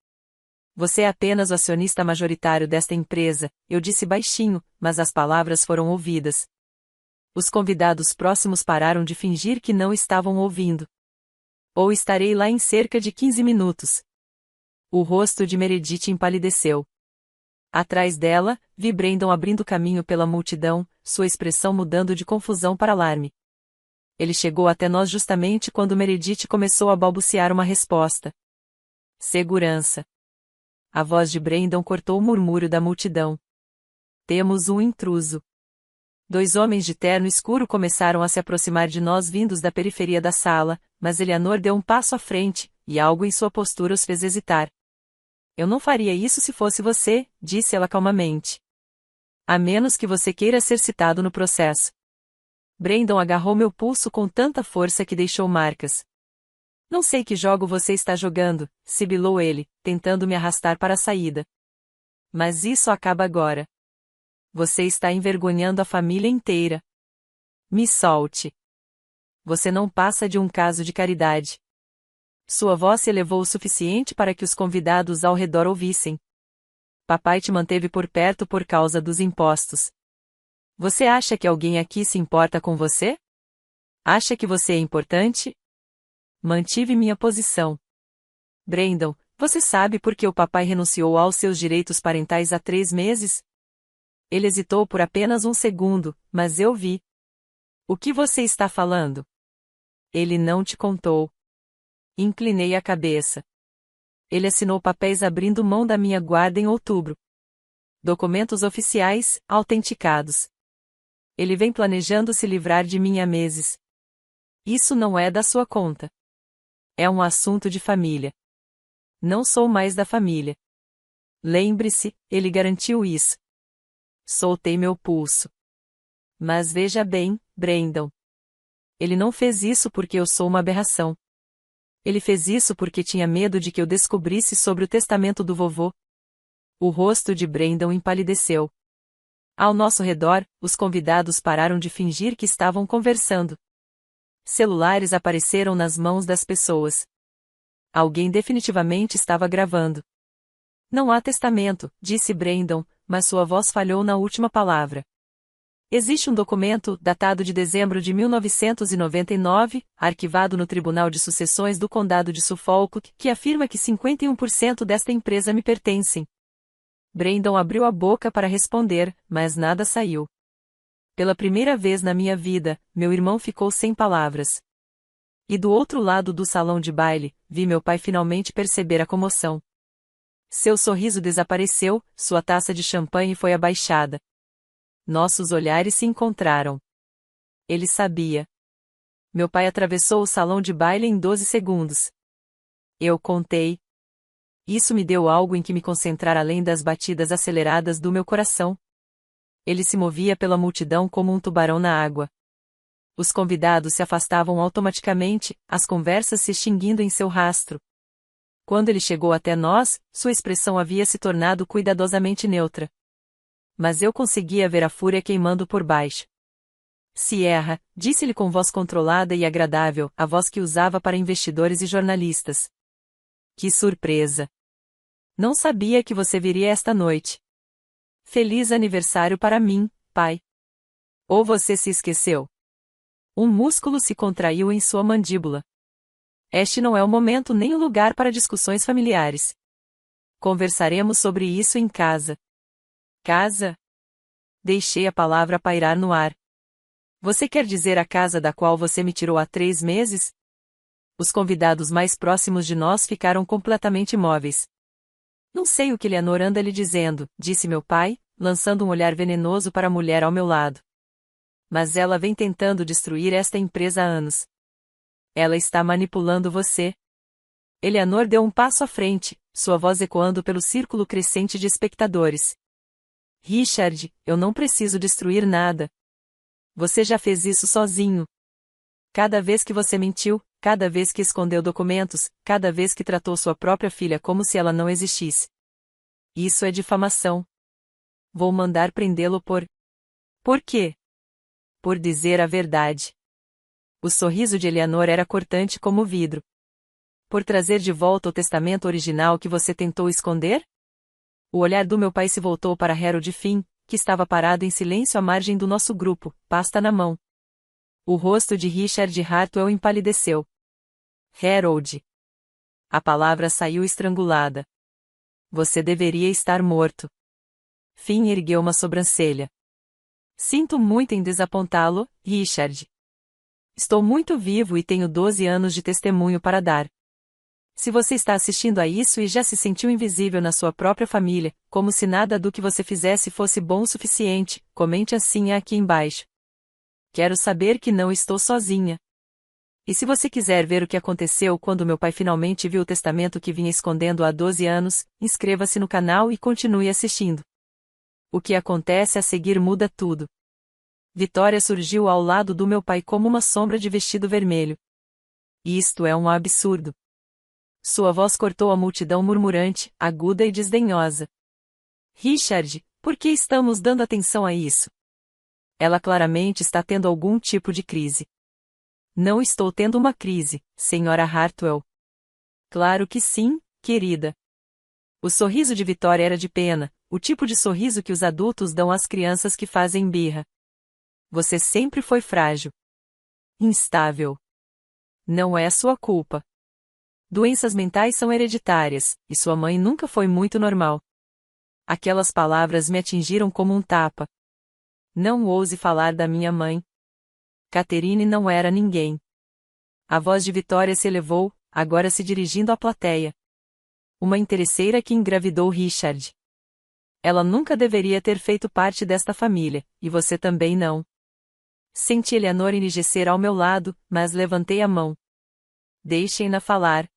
Você é apenas o acionista majoritário desta empresa, eu disse baixinho, mas as palavras foram ouvidas. Os convidados próximos pararam de fingir que não estavam ouvindo. Ou estarei lá em cerca de 15 minutos. O rosto de Meredith empalideceu. Atrás dela, vi Brandon abrindo caminho pela multidão, sua expressão mudando de confusão para alarme. Ele chegou até nós justamente quando Meredith começou a balbuciar uma resposta. Segurança. A voz de Brandon cortou o murmúrio da multidão. Temos um intruso. 2 homens de terno escuro começaram a se aproximar de nós vindos da periferia da sala, mas Eleanor deu um passo à frente, e algo em sua postura os fez hesitar. Eu não faria isso se fosse você, disse ela calmamente. A menos que você queira ser citado no processo. Brandon agarrou meu pulso com tanta força que deixou marcas. Não sei que jogo você está jogando, sibilou ele, tentando me arrastar para a saída. Mas isso acaba agora. Você está envergonhando a família inteira. Me solte. Você não passa de um caso de caridade. Sua voz se elevou o suficiente para que os convidados ao redor ouvissem. Papai te manteve por perto por causa dos impostos. Você acha que alguém aqui se importa com você? Acha que você é importante? Mantive minha posição. Brandon, você sabe por que o papai renunciou aos seus direitos parentais há 3 meses? Ele hesitou por apenas um segundo, mas eu vi. O que você está falando? Ele não te contou. Inclinei a cabeça. Ele assinou papéis abrindo mão da minha guarda em outubro. Documentos oficiais, autenticados. Ele vem planejando se livrar de mim há meses. Isso não é da sua conta. É um assunto de família. Não sou mais da família. Lembre-se, ele garantiu isso. Soltei meu pulso. Mas veja bem, Brandon. Ele não fez isso porque eu sou uma aberração. Ele fez isso porque tinha medo de que eu descobrisse sobre o testamento do vovô. O rosto de Brandon empalideceu. Ao nosso redor, os convidados pararam de fingir que estavam conversando. Celulares apareceram nas mãos das pessoas. Alguém definitivamente estava gravando. Não há testamento, disse Brandon, mas sua voz falhou na última palavra. Existe um documento, datado de dezembro de 1999, arquivado no Tribunal de Sucessões do Condado de Suffolk, que afirma que 51% desta empresa me pertencem. Brandon abriu a boca para responder, mas nada saiu. Pela primeira vez na minha vida, meu irmão ficou sem palavras. E do outro lado do salão de baile, vi meu pai finalmente perceber a comoção. Seu sorriso desapareceu, sua taça de champanhe foi abaixada. Nossos olhares se encontraram. Ele sabia. Meu pai atravessou o salão de baile em 12 segundos. Eu contei. Isso me deu algo em que me concentrar além das batidas aceleradas do meu coração. Ele se movia pela multidão como um tubarão na água. Os convidados se afastavam automaticamente, as conversas se extinguindo em seu rastro. Quando ele chegou até nós, sua expressão havia se tornado cuidadosamente neutra. Mas eu conseguia ver a fúria queimando por baixo. Sierra, disse-lhe com voz controlada e agradável, a voz que usava para investidores e jornalistas. Que surpresa! Não sabia que você viria esta noite. Feliz aniversário para mim, pai. Ou você se esqueceu? Um músculo se contraiu em sua mandíbula. Este não é o momento nem o lugar para discussões familiares. Conversaremos sobre isso em casa. Casa? Deixei a palavra pairar no ar. Você quer dizer a casa da qual você me tirou há 3 meses? Os convidados mais próximos de nós ficaram completamente imóveis. Não sei o que Leonor anda lhe dizendo, disse meu pai, lançando um olhar venenoso para a mulher ao meu lado. Mas ela vem tentando destruir esta empresa há anos. Ela está manipulando você. Eleanor deu um passo à frente, sua voz ecoando pelo círculo crescente de espectadores. Richard, eu não preciso destruir nada. Você já fez isso sozinho. Cada vez que você mentiu, cada vez que escondeu documentos, cada vez que tratou sua própria filha como se ela não existisse. Isso é difamação. Vou mandar prendê-lo por... Por quê? Por dizer a verdade. O sorriso de Eleanor era cortante como vidro. Por trazer de volta o testamento original que você tentou esconder? O olhar do meu pai se voltou para Harold Finn, que estava parado em silêncio à margem do nosso grupo, pasta na mão. O rosto de Richard Hartwell empalideceu. Harold. A palavra saiu estrangulada. Você deveria estar morto. Finn ergueu uma sobrancelha. Sinto muito em desapontá-lo, Richard. Estou muito vivo e tenho 12 anos de testemunho para dar. Se você está assistindo a isso e já se sentiu invisível na sua própria família, como se nada do que você fizesse fosse bom o suficiente, comente assim aqui embaixo. Quero saber que não estou sozinha. E se você quiser ver o que aconteceu quando meu pai finalmente viu o testamento que vinha escondendo há 12 anos, inscreva-se no canal e continue assistindo. O que acontece a seguir muda tudo. Vitória surgiu ao lado do meu pai como uma sombra de vestido vermelho. Isto é um absurdo. Sua voz cortou a multidão murmurante, aguda e desdenhosa. Richard, por que estamos dando atenção a isso? Ela claramente está tendo algum tipo de crise. Não estou tendo uma crise, senhora Hartwell. Claro que sim, querida. O sorriso de Vitória era de pena, o tipo de sorriso que os adultos dão às crianças que fazem birra. Você sempre foi frágil. Instável. Não é sua culpa. Doenças mentais são hereditárias, e sua mãe nunca foi muito normal. Aquelas palavras me atingiram como um tapa. Não ouse falar da minha mãe. Catherine não era ninguém. A voz de Vitória se elevou, agora se dirigindo à plateia. Uma interesseira que engravidou Richard. Ela nunca deveria ter feito parte desta família, e você também não. Senti Eleanor enrijecer ao meu lado, mas levantei a mão. Deixem-na falar.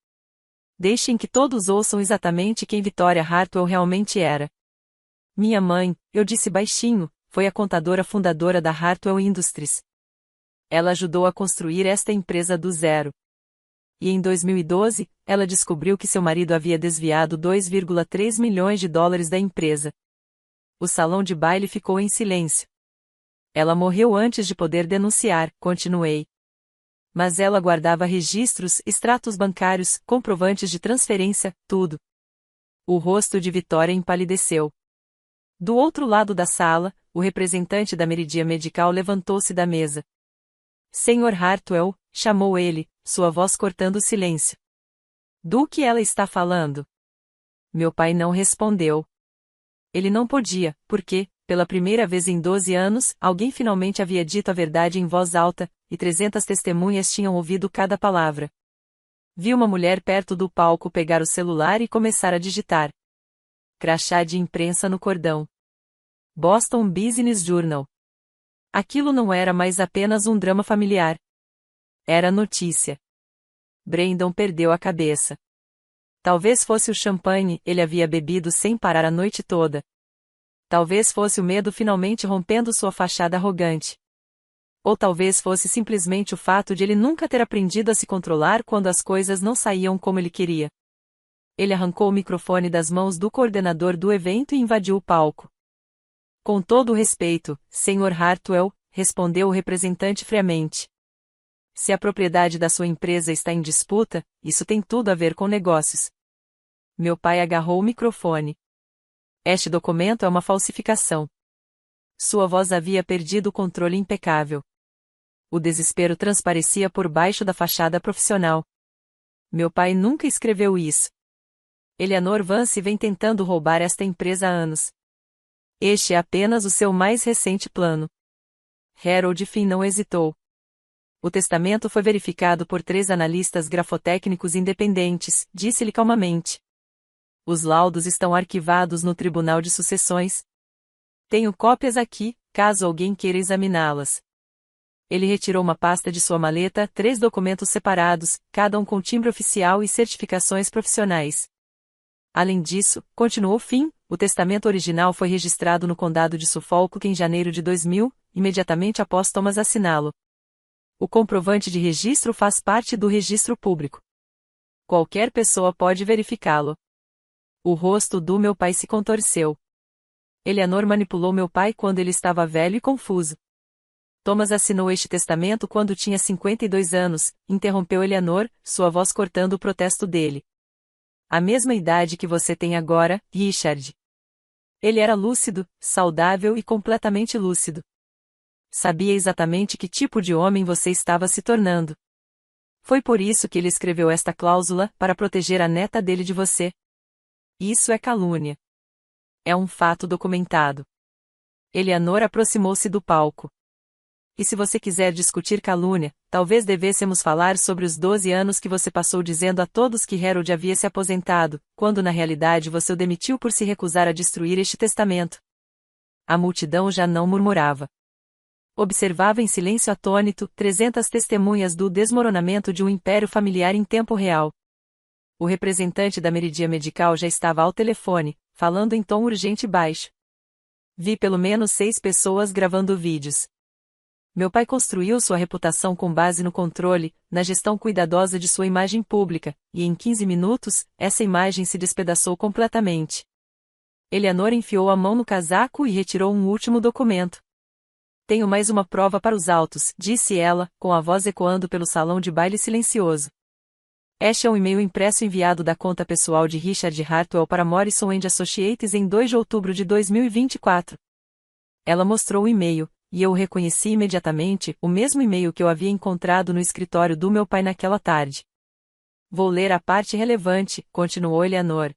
Deixem que todos ouçam exatamente quem Victoria Hartwell realmente era. Minha mãe, eu disse baixinho, foi a contadora fundadora da Hartwell Industries. Ela ajudou a construir esta empresa do zero. E em 2012, ela descobriu que seu marido havia desviado 2,3 milhões de dólares da empresa. O salão de baile ficou em silêncio. Ela morreu antes de poder denunciar, continuei. Mas ela guardava registros, extratos bancários, comprovantes de transferência, tudo. O rosto de Vitória empalideceu. Do outro lado da sala, o representante da Meridia Medical levantou-se da mesa. Senhor Hartwell, chamou ele, sua voz cortando o silêncio. Do que ela está falando? Meu pai não respondeu. Ele não podia, porque, pela primeira vez em 12 anos, alguém finalmente havia dito a verdade em voz alta, e 300 testemunhas tinham ouvido cada palavra. Vi uma mulher perto do palco pegar o celular e começar a digitar. Crachá de imprensa no cordão. Boston Business Journal. Aquilo não era mais apenas um drama familiar. Era notícia. Brandon perdeu a cabeça. Talvez fosse o champanhe, ele havia bebido sem parar a noite toda. Talvez fosse o medo finalmente rompendo sua fachada arrogante. Ou talvez fosse simplesmente o fato de ele nunca ter aprendido a se controlar quando as coisas não saíam como ele queria. Ele arrancou o microfone das mãos do coordenador do evento e invadiu o palco. Com todo o respeito, Sr. Hartwell, respondeu o representante friamente. Se a propriedade da sua empresa está em disputa, isso tem tudo a ver com negócios. Meu pai agarrou o microfone. Este documento é uma falsificação. Sua voz havia perdido o controle impecável. O desespero transparecia por baixo da fachada profissional. Meu pai nunca escreveu isso. Eleanor Vance vem tentando roubar esta empresa há anos. Este é apenas o seu mais recente plano. Harold Finn não hesitou. O testamento foi verificado por 3 analistas grafotécnicos independentes, disse-lhe calmamente. Os laudos estão arquivados no Tribunal de Sucessões. Tenho cópias aqui, caso alguém queira examiná-las. Ele retirou uma pasta de sua maleta, 3 documentos separados, cada um com timbre oficial e certificações profissionais. Além disso, continuou Finn, o testamento original foi registrado no condado de Suffolk em janeiro de 2000, imediatamente após Thomas assiná-lo. O comprovante de registro faz parte do registro público. Qualquer pessoa pode verificá-lo. O rosto do meu pai se contorceu. Eleanor manipulou meu pai quando ele estava velho e confuso. Thomas assinou este testamento quando tinha 52 anos, interrompeu Eleanor, sua voz cortando o protesto dele. A mesma idade que você tem agora, Richard. Ele era lúcido, saudável e completamente lúcido. Sabia exatamente que tipo de homem você estava se tornando. Foi por isso que ele escreveu esta cláusula, para proteger a neta dele de você. Isso é calúnia. É um fato documentado. Eleanor aproximou-se do palco. E se você quiser discutir calúnia, talvez devêssemos falar sobre os 12 anos que você passou dizendo a todos que Harold havia se aposentado, quando na realidade você o demitiu por se recusar a destruir este testamento. A multidão já não murmurava. Observava em silêncio atônito 300 testemunhas do desmoronamento de um império familiar em tempo real. O representante da Meridia Medical já estava ao telefone, falando em tom urgente e baixo. Vi pelo menos 6 pessoas gravando vídeos. Meu pai construiu sua reputação com base no controle, na gestão cuidadosa de sua imagem pública, e em 15 minutos, essa imagem se despedaçou completamente. Eleanor enfiou a mão no casaco e retirou um último documento. Tenho mais uma prova para os autos, disse ela, com a voz ecoando pelo salão de baile silencioso. Este é um e-mail impresso enviado da conta pessoal de Richard Hartwell para Morrison & Associates em 2 de outubro de 2024. Ela mostrou o e-mail, e eu o reconheci imediatamente, o mesmo e-mail que eu havia encontrado no escritório do meu pai naquela tarde. Vou ler a parte relevante, continuou Eleanor.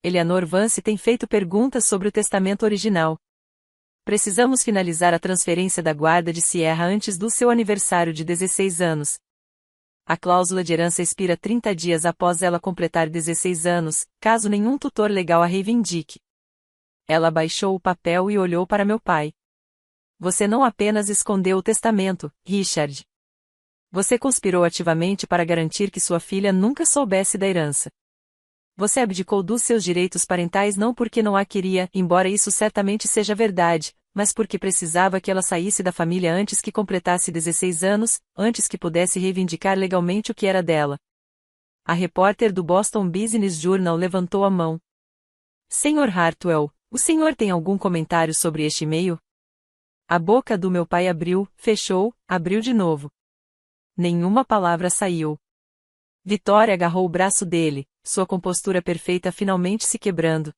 Eleanor Vance tem feito perguntas sobre o testamento original. Precisamos finalizar a transferência da guarda de Sierra antes do seu aniversário de 16 anos. A cláusula de herança expira 30 dias após ela completar 16 anos, caso nenhum tutor legal a reivindique. Ela baixou o papel e olhou para meu pai. Você não apenas escondeu o testamento, Richard. Você conspirou ativamente para garantir que sua filha nunca soubesse da herança. Você abdicou dos seus direitos parentais não porque não a queria, embora isso certamente seja verdade, mas porque precisava que ela saísse da família antes que completasse 16 anos, antes que pudesse reivindicar legalmente o que era dela. A repórter do Boston Business Journal levantou a mão. Sr. Hartwell, o senhor tem algum comentário sobre este e-mail? A boca do meu pai abriu, fechou, abriu de novo. Nenhuma palavra saiu. Vitória agarrou o braço dele, sua compostura perfeita finalmente se quebrando.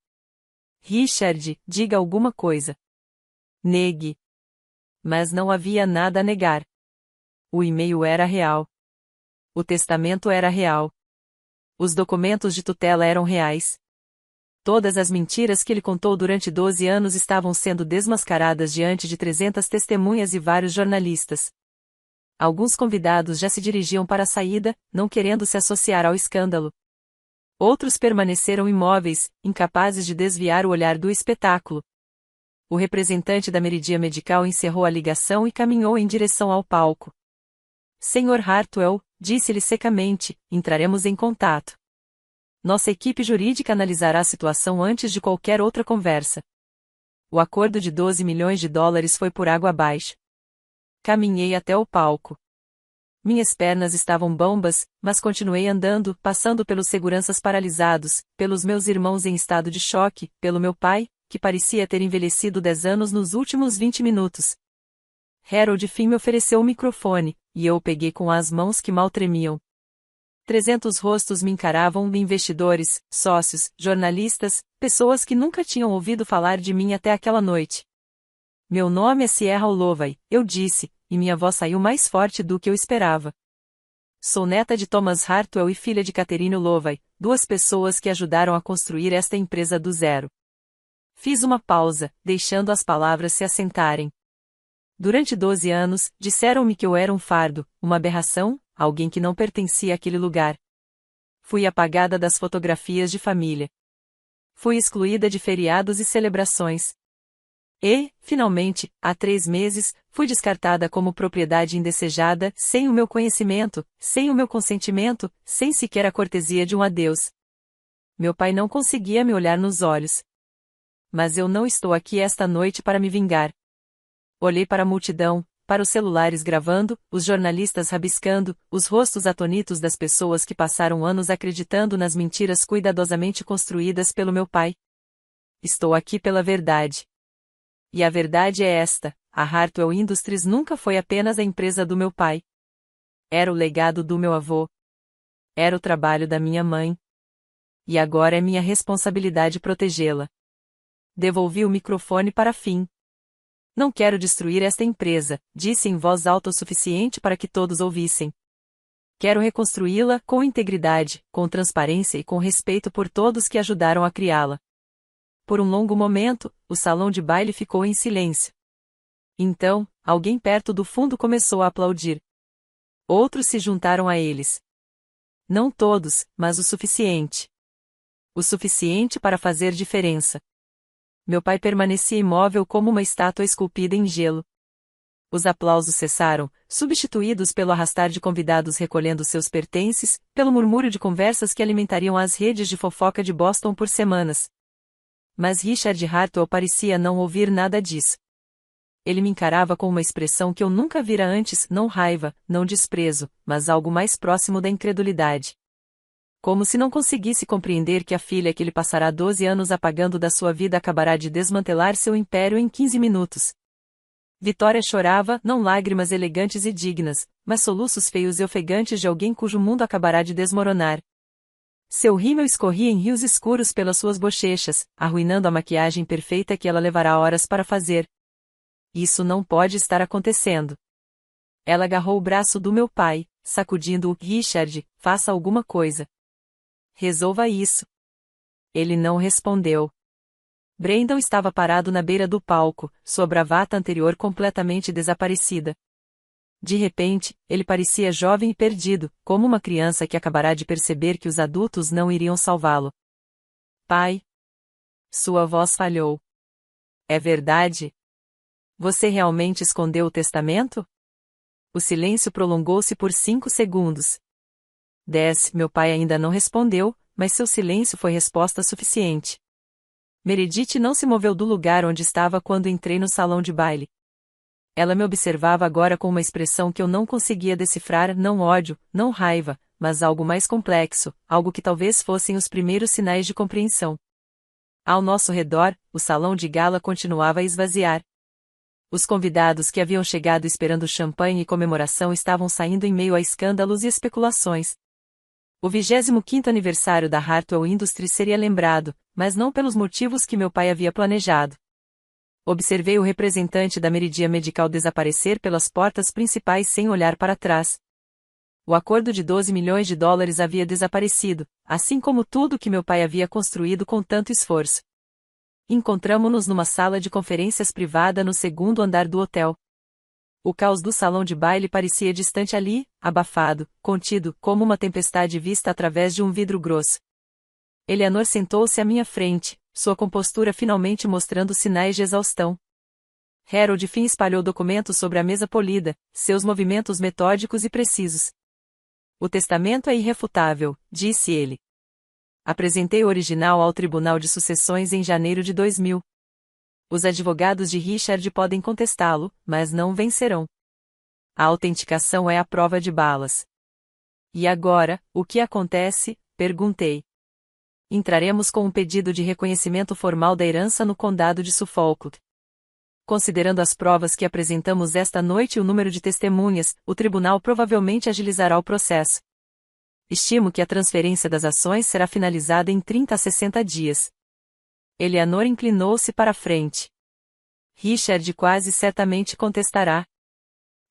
Richard, diga alguma coisa. Negue. Mas não havia nada a negar. O e-mail era real. O testamento era real. Os documentos de tutela eram reais. Todas as mentiras que ele contou durante 12 anos estavam sendo desmascaradas diante de 300 testemunhas e vários jornalistas. Alguns convidados já se dirigiam para a saída, não querendo se associar ao escândalo. Outros permaneceram imóveis, incapazes de desviar o olhar do espetáculo. O representante da Meridia Medical encerrou a ligação e caminhou em direção ao palco. Sr. Hartwell, disse-lhe secamente, entraremos em contato. Nossa equipe jurídica analisará a situação antes de qualquer outra conversa. O acordo de 12 milhões de dólares foi por água abaixo. Caminhei até o palco. Minhas pernas estavam bambas, mas continuei andando, passando pelos seguranças paralisados, pelos meus irmãos em estado de choque, pelo meu pai, que parecia ter envelhecido 10 anos nos últimos 20 minutos. Harold Finn me ofereceu o microfone, e eu o peguei com as mãos que mal tremiam. 300 rostos me encaravam, investidores, sócios, jornalistas, pessoas que nunca tinham ouvido falar de mim até aquela noite. Meu nome é Sierra Holloway, eu disse, e minha voz saiu mais forte do que eu esperava. Sou neta de Thomas Hartwell e filha de Catherine Holloway, duas pessoas que ajudaram a construir esta empresa do zero. Fiz uma pausa, deixando as palavras se assentarem. Durante 12 anos, disseram-me que eu era um fardo, uma aberração, alguém que não pertencia àquele lugar. Fui apagada das fotografias de família. Fui excluída de feriados e celebrações. E, finalmente, há 3 meses, fui descartada como propriedade indesejada, sem o meu conhecimento, sem o meu consentimento, sem sequer a cortesia de um adeus. Meu pai não conseguia me olhar nos olhos. Mas eu não estou aqui esta noite para me vingar. Olhei para a multidão, para os celulares gravando, os jornalistas rabiscando, os rostos atônitos das pessoas que passaram anos acreditando nas mentiras cuidadosamente construídas pelo meu pai. Estou aqui pela verdade. E a verdade é esta: a Hartwell Industries nunca foi apenas a empresa do meu pai. Era o legado do meu avô. Era o trabalho da minha mãe. E agora é minha responsabilidade protegê-la. Devolvi o microfone para Finn. Não quero destruir esta empresa, disse em voz alta o suficiente para que todos ouvissem. Quero reconstruí-la com integridade, com transparência e com respeito por todos que ajudaram a criá-la. Por um longo momento, o salão de baile ficou em silêncio. Então, alguém perto do fundo começou a aplaudir. Outros se juntaram a eles. Não todos, mas o suficiente. O suficiente para fazer diferença. Meu pai permanecia imóvel como uma estátua esculpida em gelo. Os aplausos cessaram, substituídos pelo arrastar de convidados recolhendo seus pertences, pelo murmúrio de conversas que alimentariam as redes de fofoca de Boston por semanas. Mas Richard Hartwell parecia não ouvir nada disso. Ele me encarava com uma expressão que eu nunca vira antes, não raiva, não desprezo, mas algo mais próximo da incredulidade. Como se não conseguisse compreender que a filha que ele passará 12 anos apagando da sua vida acabará de desmantelar seu império em 15 minutos. Vitória chorava, não lágrimas elegantes e dignas, mas soluços feios e ofegantes de alguém cujo mundo acabará de desmoronar. Seu rímel escorria em rios escuros pelas suas bochechas, arruinando a maquiagem perfeita que ela levará horas para fazer. Isso não pode estar acontecendo. Ela agarrou o braço do meu pai, sacudindo-o. Richard, faça alguma coisa. Resolva isso. Ele não respondeu. Brandon estava parado na beira do palco, sua bravata anterior completamente desaparecida. De repente, ele parecia jovem e perdido, como uma criança que acabará de perceber que os adultos não iriam salvá-lo. Pai. Sua voz falhou. É verdade? Você realmente escondeu o testamento? O silêncio prolongou-se por 5 segundos. 10. Meu pai ainda não respondeu, mas seu silêncio foi resposta suficiente. Meredith não se moveu do lugar onde estava quando entrei no salão de baile. Ela me observava agora com uma expressão que eu não conseguia decifrar, não ódio, não raiva, mas algo mais complexo, algo que talvez fossem os primeiros sinais de compreensão. Ao nosso redor, o salão de gala continuava a esvaziar. Os convidados que haviam chegado esperando champanhe e comemoração estavam saindo em meio a escândalos e especulações. O 25º aniversário da Hartwell Industries seria lembrado, mas não pelos motivos que meu pai havia planejado. Observei o representante da Meridia Medical desaparecer pelas portas principais sem olhar para trás. O acordo de 12 milhões de dólares havia desaparecido, assim como tudo que meu pai havia construído com tanto esforço. Encontramo-nos numa sala de conferências privada no 2º andar do hotel. O caos do salão de baile parecia distante ali, abafado, contido, como uma tempestade vista através de um vidro grosso. Eleanor sentou-se à minha frente, sua compostura finalmente mostrando sinais de exaustão. Harold Finn espalhou documentos sobre a mesa polida, seus movimentos metódicos e precisos. O testamento é irrefutável, disse ele. Apresentei o original ao Tribunal de Sucessões em janeiro de 2000. Os advogados de Richard podem contestá-lo, mas não vencerão. A autenticação é a prova de balas. E agora, o que acontece? Perguntei. Entraremos com um pedido de reconhecimento formal da herança no condado de Suffolk. Considerando as provas que apresentamos esta noite e o número de testemunhas, o tribunal provavelmente agilizará o processo. Estimo que a transferência das ações será finalizada em 30 a 60 dias. Eleanor inclinou-se para a frente. Richard quase certamente contestará.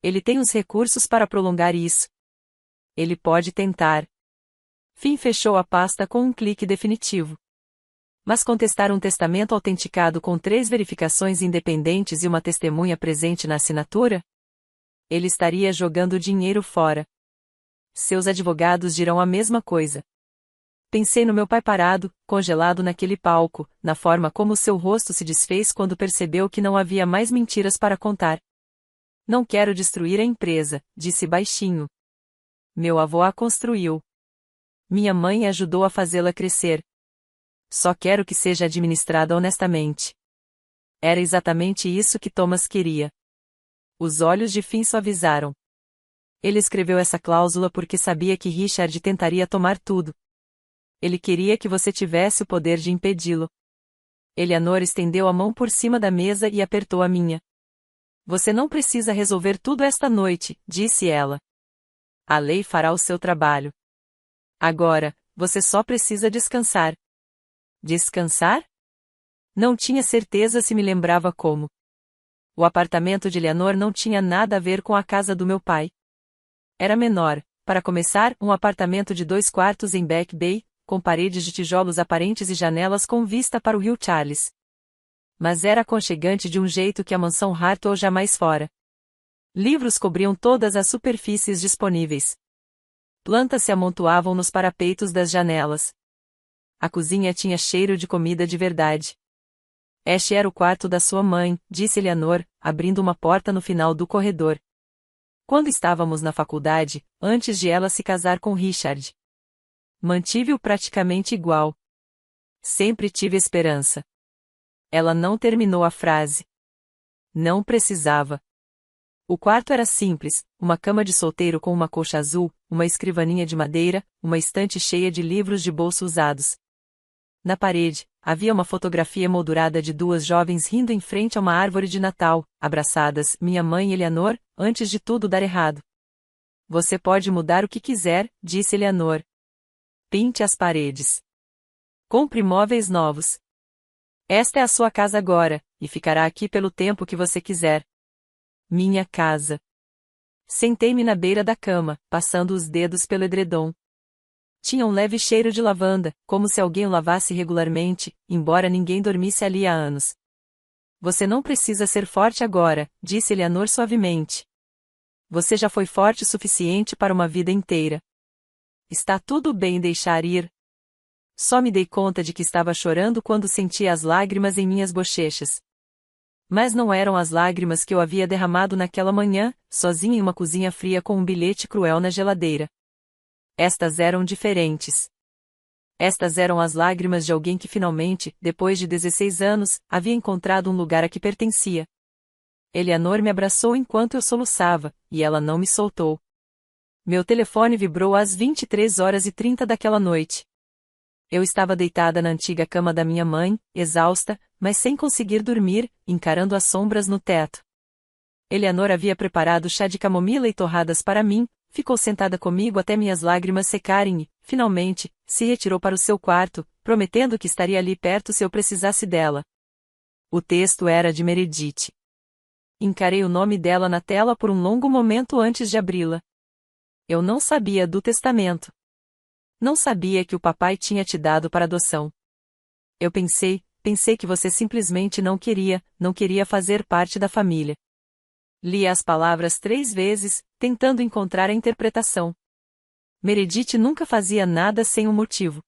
Ele tem os recursos para prolongar isso. Ele pode tentar. Finn fechou a pasta com um clique definitivo. Mas contestar um testamento autenticado com 3 verificações independentes e uma testemunha presente na assinatura? Ele estaria jogando dinheiro fora. Seus advogados dirão a mesma coisa. Pensei no meu pai parado, congelado naquele palco, na forma como seu rosto se desfez quando percebeu que não havia mais mentiras para contar. Não quero destruir a empresa, disse baixinho. Meu avô a construiu. Minha mãe ajudou a fazê-la crescer. Só quero que seja administrada honestamente. Era exatamente isso que Thomas queria. Os olhos de Finn suavizaram. Ele escreveu essa cláusula porque sabia que Richard tentaria tomar tudo. Ele queria que você tivesse o poder de impedi-lo. Eleanor estendeu a mão por cima da mesa e apertou a minha. Você não precisa resolver tudo esta noite, disse ela. A lei fará o seu trabalho. Agora, você só precisa descansar. Descansar? Não tinha certeza se me lembrava como. O apartamento de Eleanor não tinha nada a ver com a casa do meu pai. Era menor, para começar, um apartamento de 2 quartos em Back Bay, com paredes de tijolos aparentes e janelas com vista para o rio Charles. Mas era aconchegante de um jeito que a mansão Hartwell jamais fora. Livros cobriam todas as superfícies disponíveis. Plantas se amontoavam nos parapeitos das janelas. A cozinha tinha cheiro de comida de verdade. Este era o quarto da sua mãe, disse Eleanor, abrindo uma porta no final do corredor. Quando estávamos na faculdade, antes de ela se casar com Richard. Mantive-o praticamente igual. Sempre tive esperança. Ela não terminou a frase. Não precisava. O quarto era simples, uma cama de solteiro com uma colcha azul, uma escrivaninha de madeira, uma estante cheia de livros de bolso usados. Na parede, havia uma fotografia emoldurada de 2 jovens rindo em frente a uma árvore de Natal, abraçadas, minha mãe e Eleanor, antes de tudo dar errado. Você pode mudar o que quiser, disse Eleanor. Pinte as paredes. Compre móveis novos. Esta é a sua casa agora, e ficará aqui pelo tempo que você quiser. Minha casa. Sentei-me na beira da cama, passando os dedos pelo edredom. Tinha um leve cheiro de lavanda, como se alguém o lavasse regularmente, embora ninguém dormisse ali há anos. Você não precisa ser forte agora, disse Eleanor suavemente. Você já foi forte o suficiente para uma vida inteira. Está tudo bem deixar ir. Só me dei conta de que estava chorando quando senti as lágrimas em minhas bochechas. Mas não eram as lágrimas que eu havia derramado naquela manhã, sozinha em uma cozinha fria com um bilhete cruel na geladeira. Estas eram diferentes. Estas eram as lágrimas de alguém que finalmente, depois de 16 anos, havia encontrado um lugar a que pertencia. Eleanor me abraçou enquanto eu soluçava, e ela não me soltou. Meu telefone vibrou às 23h30 daquela noite. Eu estava deitada na antiga cama da minha mãe, exausta, mas sem conseguir dormir, encarando as sombras no teto. Eleanor havia preparado chá de camomila e torradas para mim, ficou sentada comigo até minhas lágrimas secarem e, finalmente, se retirou para o seu quarto, prometendo que estaria ali perto se eu precisasse dela. O texto era de Meredith. Encarei o nome dela na tela por um longo momento antes de abri-la. Eu não sabia do testamento. Não sabia que o papai tinha te dado para adoção. Eu pensei que você simplesmente não queria fazer parte da família. Li as palavras 3 vezes, tentando encontrar a interpretação. Meredith nunca fazia nada sem um motivo.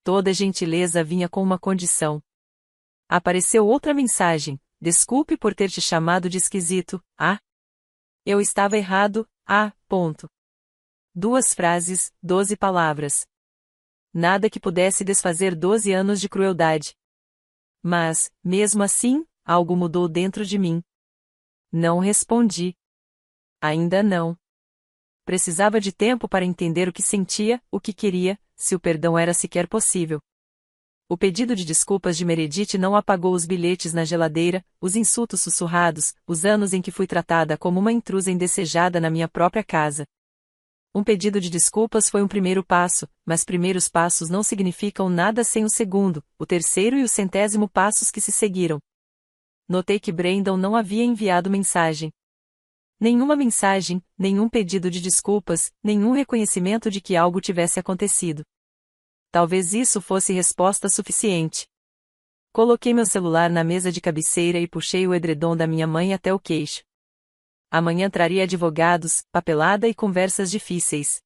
Toda gentileza vinha com uma condição. Apareceu outra mensagem: desculpe por ter te chamado de esquisito, ah? Eu estava errado, ponto. 2 frases, 12 palavras. Nada que pudesse desfazer 12 anos de crueldade. Mas, mesmo assim, algo mudou dentro de mim. Não respondi. Ainda não. Precisava de tempo para entender o que sentia, o que queria, se o perdão era sequer possível. O pedido de desculpas de Meredith não apagou os bilhetes na geladeira, os insultos sussurrados, os anos em que fui tratada como uma intrusa indesejada na minha própria casa. Um pedido de desculpas foi um primeiro passo, mas primeiros passos não significam nada sem o segundo, o terceiro e o 100º passos que se seguiram. Notei que Brandon não havia enviado mensagem. Nenhuma mensagem, nenhum pedido de desculpas, nenhum reconhecimento de que algo tivesse acontecido. Talvez isso fosse resposta suficiente. Coloquei meu celular na mesa de cabeceira e puxei o edredom da minha mãe até o queixo. Amanhã traria advogados, papelada e conversas difíceis.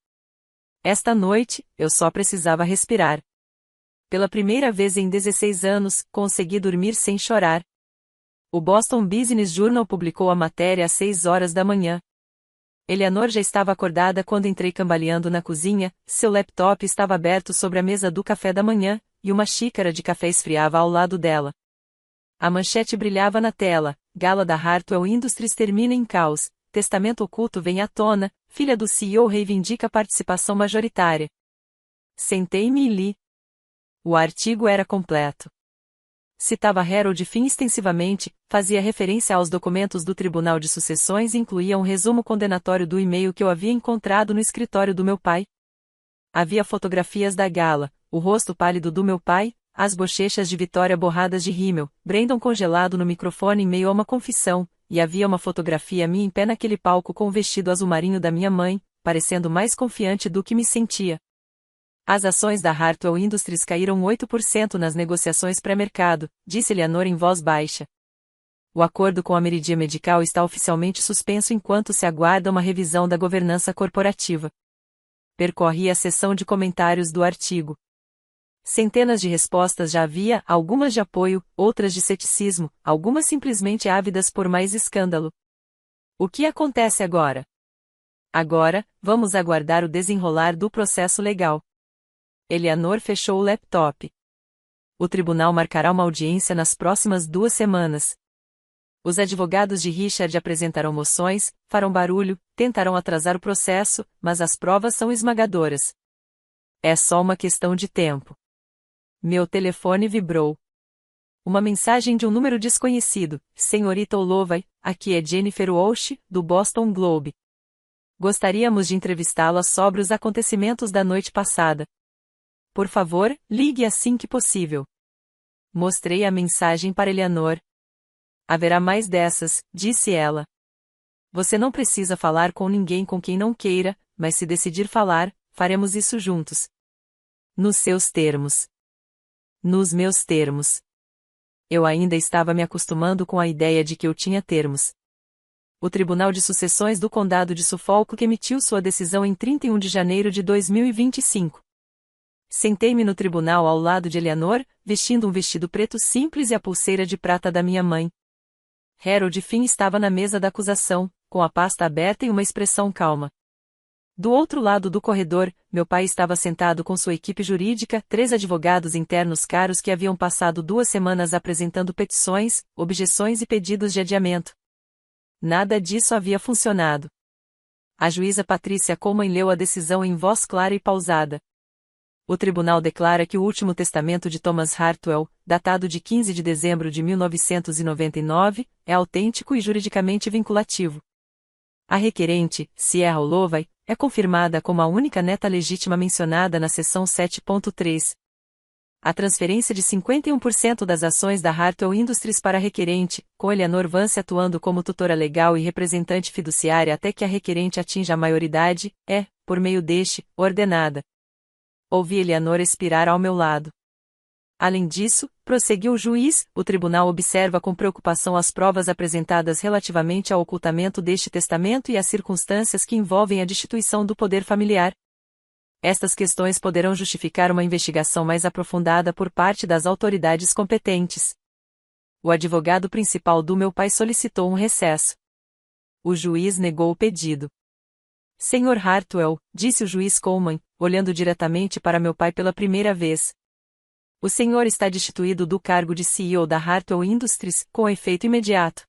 Esta noite, eu só precisava respirar. Pela primeira vez em 16 anos, consegui dormir sem chorar. O Boston Business Journal publicou a matéria às 6 horas da manhã. Eleanor já estava acordada quando entrei cambaleando na cozinha, seu laptop estava aberto sobre a mesa do café da manhã, e uma xícara de café esfriava ao lado dela. A manchete brilhava na tela: Gala da Hartwell Industries termina em caos, testamento oculto vem à tona, filha do CEO reivindica participação majoritária. Sentei-me e li. O artigo era completo. Citava Harold Finn extensivamente, fazia referência aos documentos do Tribunal de Sucessões e incluía um resumo condenatório do e-mail que eu havia encontrado no escritório do meu pai. Havia fotografias da Gala, o rosto pálido do meu pai, as bochechas de Vitória borradas de rímel, Brandon congelado no microfone em meio a uma confissão, e havia uma fotografia minha em pé naquele palco com o vestido azul marinho da minha mãe, parecendo mais confiante do que me sentia. As ações da Hartwell Industries caíram 8% nas negociações pré-mercado, disse Eleanor em voz baixa. O acordo com a Meridia Medical está oficialmente suspenso enquanto se aguarda uma revisão da governança corporativa. Percorri a seção de comentários do artigo. Centenas de respostas já havia, algumas de apoio, outras de ceticismo, algumas simplesmente ávidas por mais escândalo. O que acontece agora? Agora, vamos aguardar o desenrolar do processo legal. Eleanor fechou o laptop. O tribunal marcará uma audiência nas próximas 2 semanas. Os advogados de Richard apresentarão moções, farão barulho, tentarão atrasar o processo, mas as provas são esmagadoras. É só uma questão de tempo. Meu telefone vibrou. Uma mensagem de um número desconhecido: Senhorita Holloway, aqui é Jennifer Walsh, do Boston Globe. Gostaríamos de entrevistá-la sobre os acontecimentos da noite passada. Por favor, ligue assim que possível. Mostrei a mensagem para Eleanor. Haverá mais dessas, disse ela. Você não precisa falar com ninguém com quem não queira, mas se decidir falar, faremos isso juntos. Nos seus termos. Nos meus termos. Eu ainda estava me acostumando com a ideia de que eu tinha termos. O Tribunal de Sucessões do Condado de Suffolk emitiu sua decisão em 31 de janeiro de 2025. Sentei-me no tribunal ao lado de Eleanor, vestindo um vestido preto simples e a pulseira de prata da minha mãe. Harold Finn estava na mesa da acusação, com a pasta aberta e uma expressão calma. Do outro lado do corredor, meu pai estava sentado com sua equipe jurídica, 3 advogados internos caros que haviam passado 2 semanas apresentando petições, objeções e pedidos de adiamento. Nada disso havia funcionado. A juíza Patrícia Coleman leu a decisão em voz clara e pausada. O tribunal declara que o último testamento de Thomas Hartwell, datado de 15 de dezembro de 1999, é autêntico e juridicamente vinculativo. A requerente, Sierra Holloway, é confirmada como a única neta legítima mencionada na seção 7.3. A transferência de 51% das ações da Hartwell Industries para a requerente, com Eleanor Vance atuando como tutora legal e representante fiduciária até que a requerente atinja a maioridade, é, por meio deste, ordenada. Ouvi Eleanor expirar ao meu lado. Além disso, prosseguiu o juiz, o tribunal observa com preocupação as provas apresentadas relativamente ao ocultamento deste testamento e as circunstâncias que envolvem a destituição do poder familiar. Estas questões poderão justificar uma investigação mais aprofundada por parte das autoridades competentes. O advogado principal do meu pai solicitou um recesso. O juiz negou o pedido. Sr. Hartwell, disse o juiz Coleman, olhando diretamente para meu pai pela primeira vez. O senhor está destituído do cargo de CEO da Hartwell Industries, com efeito imediato.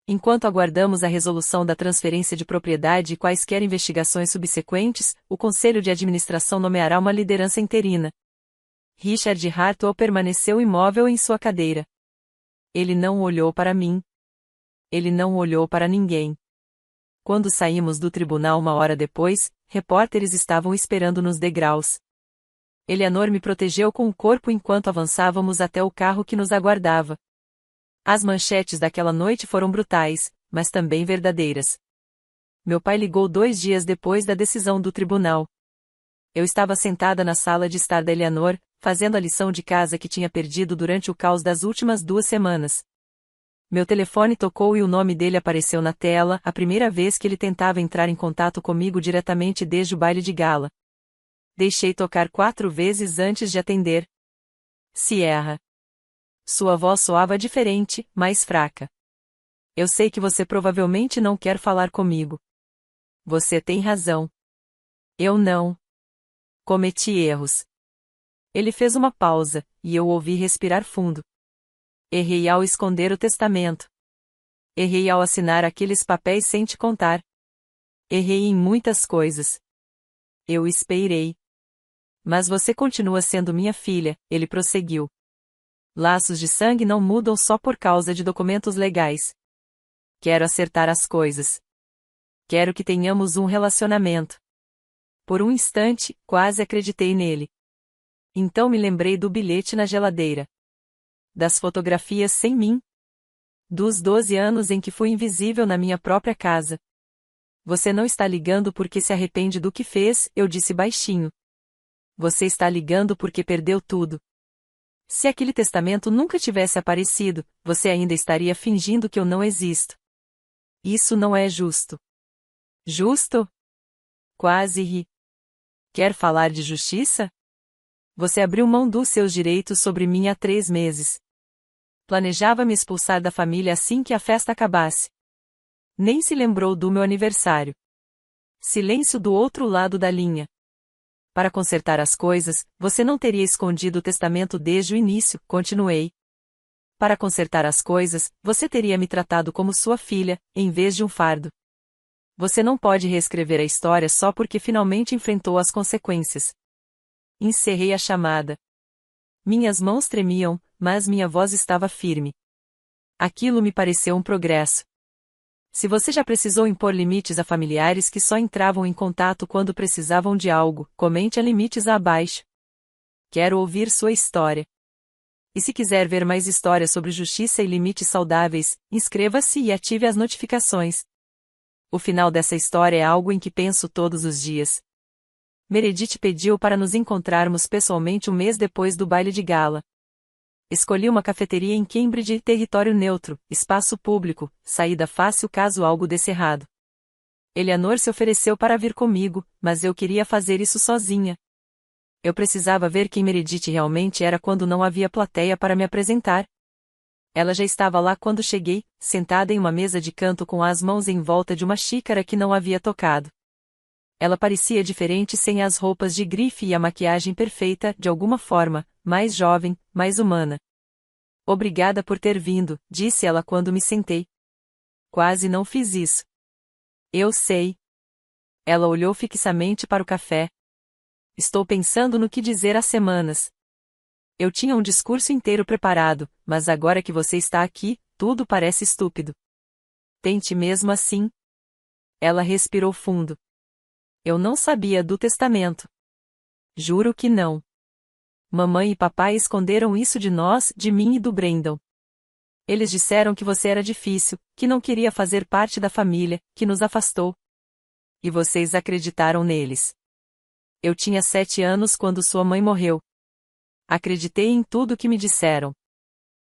Enquanto aguardamos a resolução da transferência de propriedade e quaisquer investigações subsequentes, o Conselho de Administração nomeará uma liderança interina. Richard Hartwell permaneceu imóvel em sua cadeira. Ele não olhou para mim. Ele não olhou para ninguém. Quando saímos do tribunal 1 hora depois, repórteres estavam esperando nos degraus. Eleanor me protegeu com o corpo enquanto avançávamos até o carro que nos aguardava. As manchetes daquela noite foram brutais, mas também verdadeiras. Meu pai ligou 2 dias depois da decisão do tribunal. Eu estava sentada na sala de estar da Eleanor, fazendo a lição de casa que tinha perdido durante o caos das últimas 2 semanas. Meu telefone tocou e o nome dele apareceu na tela, a primeira vez que ele tentava entrar em contato comigo diretamente desde o baile de gala. Deixei tocar 4 vezes antes de atender. Sierra. Sua voz soava diferente, mais fraca. Eu sei que você provavelmente não quer falar comigo. Você tem razão. Eu não. Cometi erros. Ele fez uma pausa, e eu ouvi respirar fundo. Errei ao esconder o testamento. Errei ao assinar aqueles papéis sem te contar. Errei em muitas coisas. Eu esperei. Mas você continua sendo minha filha, ele prosseguiu. Laços de sangue não mudam só por causa de documentos legais. Quero acertar as coisas. Quero que tenhamos um relacionamento. Por um instante, quase acreditei nele. Então me lembrei do bilhete na geladeira. Das fotografias sem mim. Dos 12 anos em que fui invisível na minha própria casa. Você não está ligando porque se arrepende do que fez, eu disse baixinho. Você está ligando porque perdeu tudo. Se aquele testamento nunca tivesse aparecido, você ainda estaria fingindo que eu não existo. Isso não é justo. Justo? Quase ri. Quer falar de justiça? Você abriu mão dos seus direitos sobre mim há 3 meses. Planejava me expulsar da família assim que a festa acabasse. Nem se lembrou do meu aniversário. Silêncio do outro lado da linha. Para consertar as coisas, você não teria escondido o testamento desde o início, continuei. Para consertar as coisas, você teria me tratado como sua filha, em vez de um fardo. Você não pode reescrever a história só porque finalmente enfrentou as consequências. Encerrei a chamada. Minhas mãos tremiam, mas minha voz estava firme. Aquilo me pareceu um progresso. Se você já precisou impor limites a familiares que só entravam em contato quando precisavam de algo, comente a limites abaixo. Quero ouvir sua história. E se quiser ver mais histórias sobre justiça e limites saudáveis, inscreva-se e ative as notificações. O final dessa história é algo em que penso todos os dias. Meredith pediu para nos encontrarmos pessoalmente um mês depois do baile de gala. Escolhi uma cafeteria em Cambridge, território neutro, espaço público, saída fácil caso algo desse errado. Eleanor se ofereceu para vir comigo, mas eu queria fazer isso sozinha. Eu precisava ver quem Meredith realmente era quando não havia plateia para me apresentar. Ela já estava lá quando cheguei, sentada em uma mesa de canto com as mãos em volta de uma xícara que não havia tocado. Ela parecia diferente sem as roupas de grife e a maquiagem perfeita, de alguma forma, mais jovem, mais humana. Obrigada por ter vindo, disse ela quando me sentei. Quase não fiz isso. Eu sei. Ela olhou fixamente para o café. Estou pensando no que dizer há semanas. Eu tinha um discurso inteiro preparado, mas agora que você está aqui, tudo parece estúpido. Tente mesmo assim. Ela respirou fundo. Eu não sabia do testamento. Juro que não. Mamãe e papai esconderam isso de nós, de mim e do Brandon. Eles disseram que você era difícil, que não queria fazer parte da família, que nos afastou. E vocês acreditaram neles. Eu tinha 7 anos quando sua mãe morreu. Acreditei em tudo que me disseram.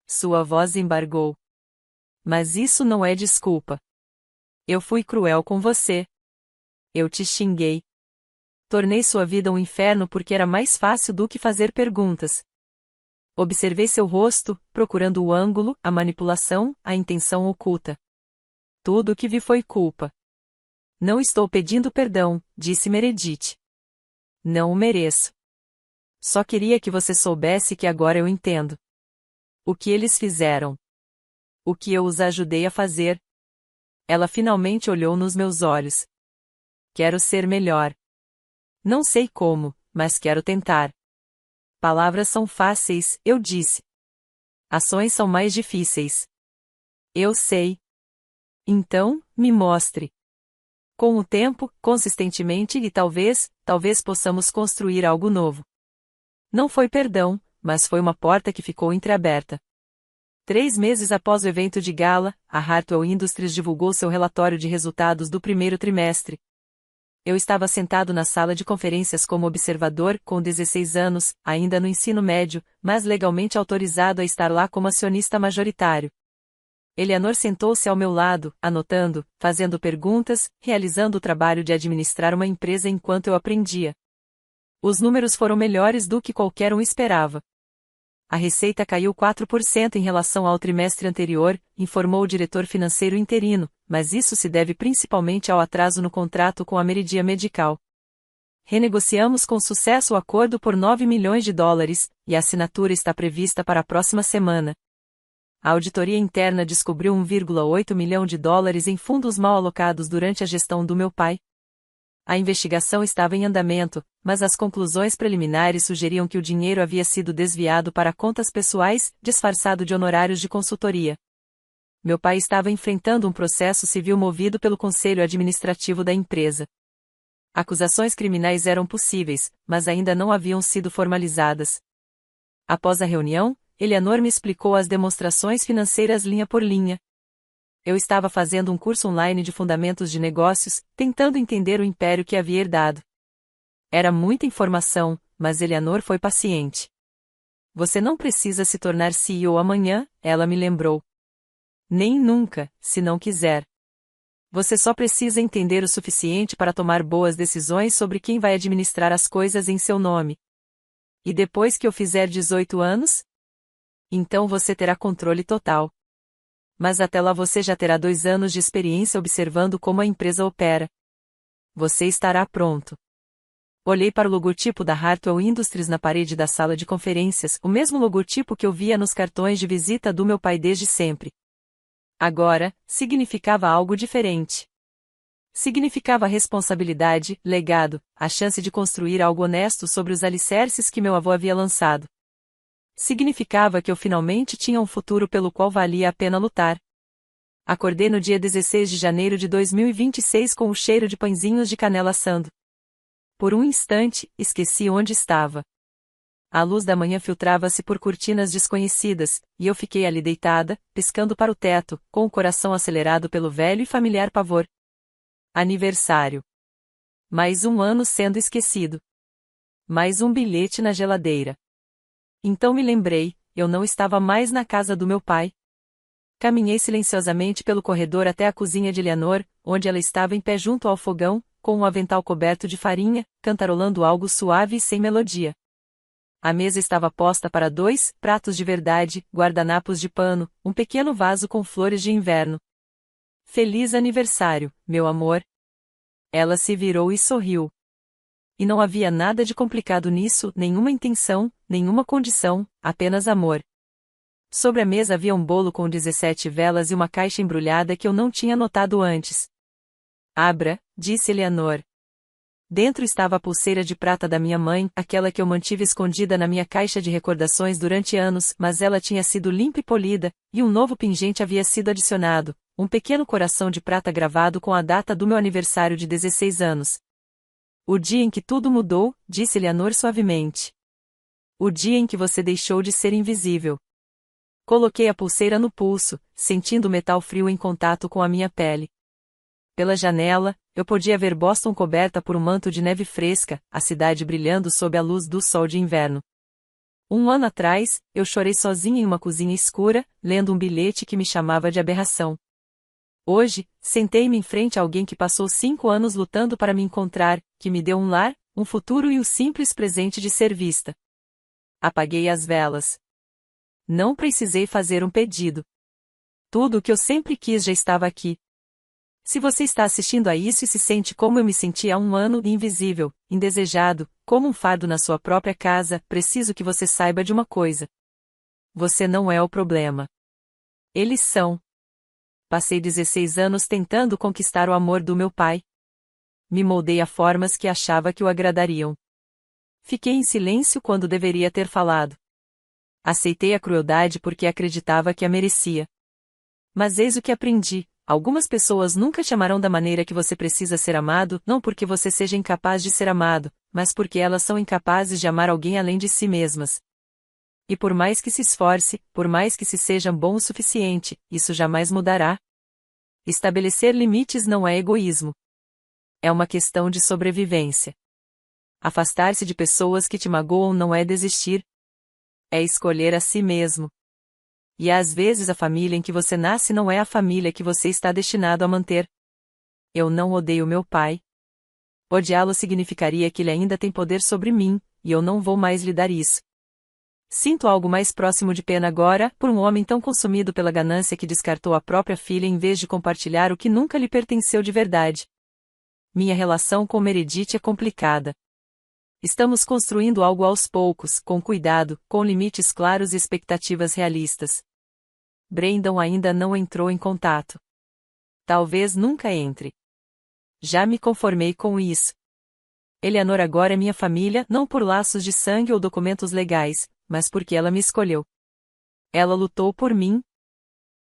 Sua voz embargou. Mas isso não é desculpa. Eu fui cruel com você. Eu te xinguei. Tornei sua vida um inferno porque era mais fácil do que fazer perguntas. Observei seu rosto, procurando o ângulo, a manipulação, a intenção oculta. Tudo o que vi foi culpa. Não estou pedindo perdão, disse Meredith. Não o mereço. Só queria que você soubesse que agora eu entendo. O que eles fizeram. O que eu os ajudei a fazer. Ela finalmente olhou nos meus olhos. Quero ser melhor. Não sei como, mas quero tentar. Palavras são fáceis, eu disse. Ações são mais difíceis. Eu sei. Então, me mostre. Com o tempo, consistentemente e talvez possamos construir algo novo. Não foi perdão, mas foi uma porta que ficou entreaberta. 3 meses após o evento de gala, a Hartwell Industries divulgou seu relatório de resultados do primeiro trimestre. Eu estava sentado na sala de conferências como observador, com 16 anos, ainda no ensino médio, mas legalmente autorizado a estar lá como acionista majoritário. Eleanor sentou-se ao meu lado, anotando, fazendo perguntas, realizando o trabalho de administrar uma empresa enquanto eu aprendia. Os números foram melhores do que qualquer um esperava. A receita caiu 4% em relação ao trimestre anterior, informou o diretor financeiro interino, mas isso se deve principalmente ao atraso no contrato com a Meridian Medical. Renegociamos com sucesso o acordo por $9 milhões, e a assinatura está prevista para a próxima semana. A auditoria interna descobriu $1,8 milhão em fundos mal alocados durante a gestão do meu pai. A investigação estava em andamento, mas as conclusões preliminares sugeriam que o dinheiro havia sido desviado para contas pessoais, disfarçado de honorários de consultoria. Meu pai estava enfrentando um processo civil movido pelo conselho administrativo da empresa. Acusações criminais eram possíveis, mas ainda não haviam sido formalizadas. Após a reunião, Eleanor me explicou as demonstrações financeiras linha por linha. Eu estava fazendo um curso online de fundamentos de negócios, tentando entender o império que havia herdado. Era muita informação, mas Eleanor foi paciente. Você não precisa se tornar CEO amanhã, ela me lembrou. Nem nunca, se não quiser. Você só precisa entender o suficiente para tomar boas decisões sobre quem vai administrar as coisas em seu nome. E depois que eu fizer 18 anos? Então você terá controle total. Mas até lá você já terá 2 anos de experiência observando como a empresa opera. Você estará pronto. Olhei para o logotipo da Hartwell Industries na parede da sala de conferências, o mesmo logotipo que eu via nos cartões de visita do meu pai desde sempre. Agora, significava algo diferente. Significava responsabilidade, legado, a chance de construir algo honesto sobre os alicerces que meu avô havia lançado. Significava que eu finalmente tinha um futuro pelo qual valia a pena lutar. Acordei no dia 16 de janeiro de 2026 com o cheiro de pãezinhos de canela assando. Por um instante, esqueci onde estava. A luz da manhã filtrava-se por cortinas desconhecidas, e eu fiquei ali deitada, piscando para o teto, com o coração acelerado pelo velho e familiar pavor. Aniversário. Mais um ano sendo esquecido. Mais um bilhete na geladeira. Então me lembrei, eu não estava mais na casa do meu pai. Caminhei silenciosamente pelo corredor até a cozinha de Eleanor, onde ela estava em pé junto ao fogão, com um avental coberto de farinha, cantarolando algo suave e sem melodia. A mesa estava posta para 2 pratos de verdade, guardanapos de pano, um pequeno vaso com flores de inverno. Feliz aniversário, meu amor. Ela se virou e sorriu. E não havia nada de complicado nisso, nenhuma intenção, nenhuma condição, apenas amor. Sobre a mesa havia um bolo com 17 velas e uma caixa embrulhada que eu não tinha notado antes. Abra, disse Eleanor. Dentro estava a pulseira de prata da minha mãe, aquela que eu mantive escondida na minha caixa de recordações durante anos, mas ela tinha sido limpa e polida, e um novo pingente havia sido adicionado, um pequeno coração de prata gravado com a data do meu aniversário de 16 anos. O dia em que tudo mudou, disse Eleanor suavemente. O dia em que você deixou de ser invisível. Coloquei a pulseira no pulso, sentindo o metal frio em contato com a minha pele. Pela janela, eu podia ver Boston coberta por um manto de neve fresca, a cidade brilhando sob a luz do sol de inverno. Um ano atrás, eu chorei sozinha em uma cozinha escura, lendo um bilhete que me chamava de aberração. Hoje, sentei-me em frente a alguém que passou 5 anos lutando para me encontrar, que me deu um lar, um futuro e o simples presente de ser vista. Apaguei as velas. Não precisei fazer um pedido. Tudo o que eu sempre quis já estava aqui. Se você está assistindo a isso e se sente como eu me senti há um ano, invisível, indesejado, como um fardo na sua própria casa, preciso que você saiba de uma coisa. Você não é o problema. Eles são. Passei 16 anos tentando conquistar o amor do meu pai. Me moldei a formas que achava que o agradariam. Fiquei em silêncio quando deveria ter falado. Aceitei a crueldade porque acreditava que a merecia. Mas eis o que aprendi. Algumas pessoas nunca te amarão da maneira que você precisa ser amado, não porque você seja incapaz de ser amado, mas porque elas são incapazes de amar alguém além de si mesmas. E por mais que se esforce, por mais que se seja bom o suficiente, isso jamais mudará. Estabelecer limites não é egoísmo. É uma questão de sobrevivência. Afastar-se de pessoas que te magoam não é desistir. É escolher a si mesmo. E às vezes a família em que você nasce não é a família que você está destinado a manter. Eu não odeio meu pai. Odiá-lo significaria que ele ainda tem poder sobre mim, e eu não vou mais lhe dar isso. Sinto algo mais próximo de pena agora, por um homem tão consumido pela ganância que descartou a própria filha em vez de compartilhar o que nunca lhe pertenceu de verdade. Minha relação com Meredith é complicada. Estamos construindo algo aos poucos, com cuidado, com limites claros e expectativas realistas. Brandon ainda não entrou em contato. Talvez nunca entre. Já me conformei com isso. Eleanor agora é minha família, não por laços de sangue ou documentos legais, mas porque ela me escolheu. Ela lutou por mim.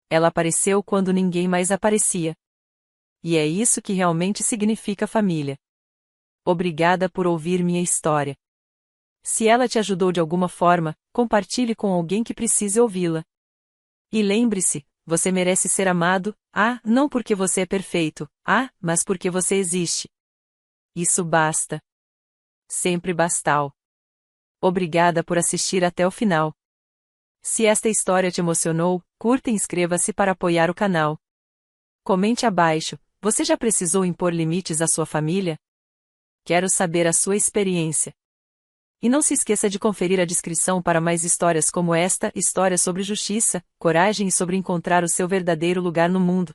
Ela apareceu quando ninguém mais aparecia. E é isso que realmente significa família. Obrigada por ouvir minha história. Se ela te ajudou de alguma forma, compartilhe com alguém que precise ouvi-la. E lembre-se, você merece ser amado, não porque você é perfeito, mas porque você existe. Isso basta. Sempre bastal. Obrigada por assistir até o final. Se esta história te emocionou, curta e inscreva-se para apoiar o canal. Comente abaixo, você já precisou impor limites à sua família? Quero saber a sua experiência. E não se esqueça de conferir a descrição para mais histórias como esta, histórias sobre justiça, coragem e sobre encontrar o seu verdadeiro lugar no mundo.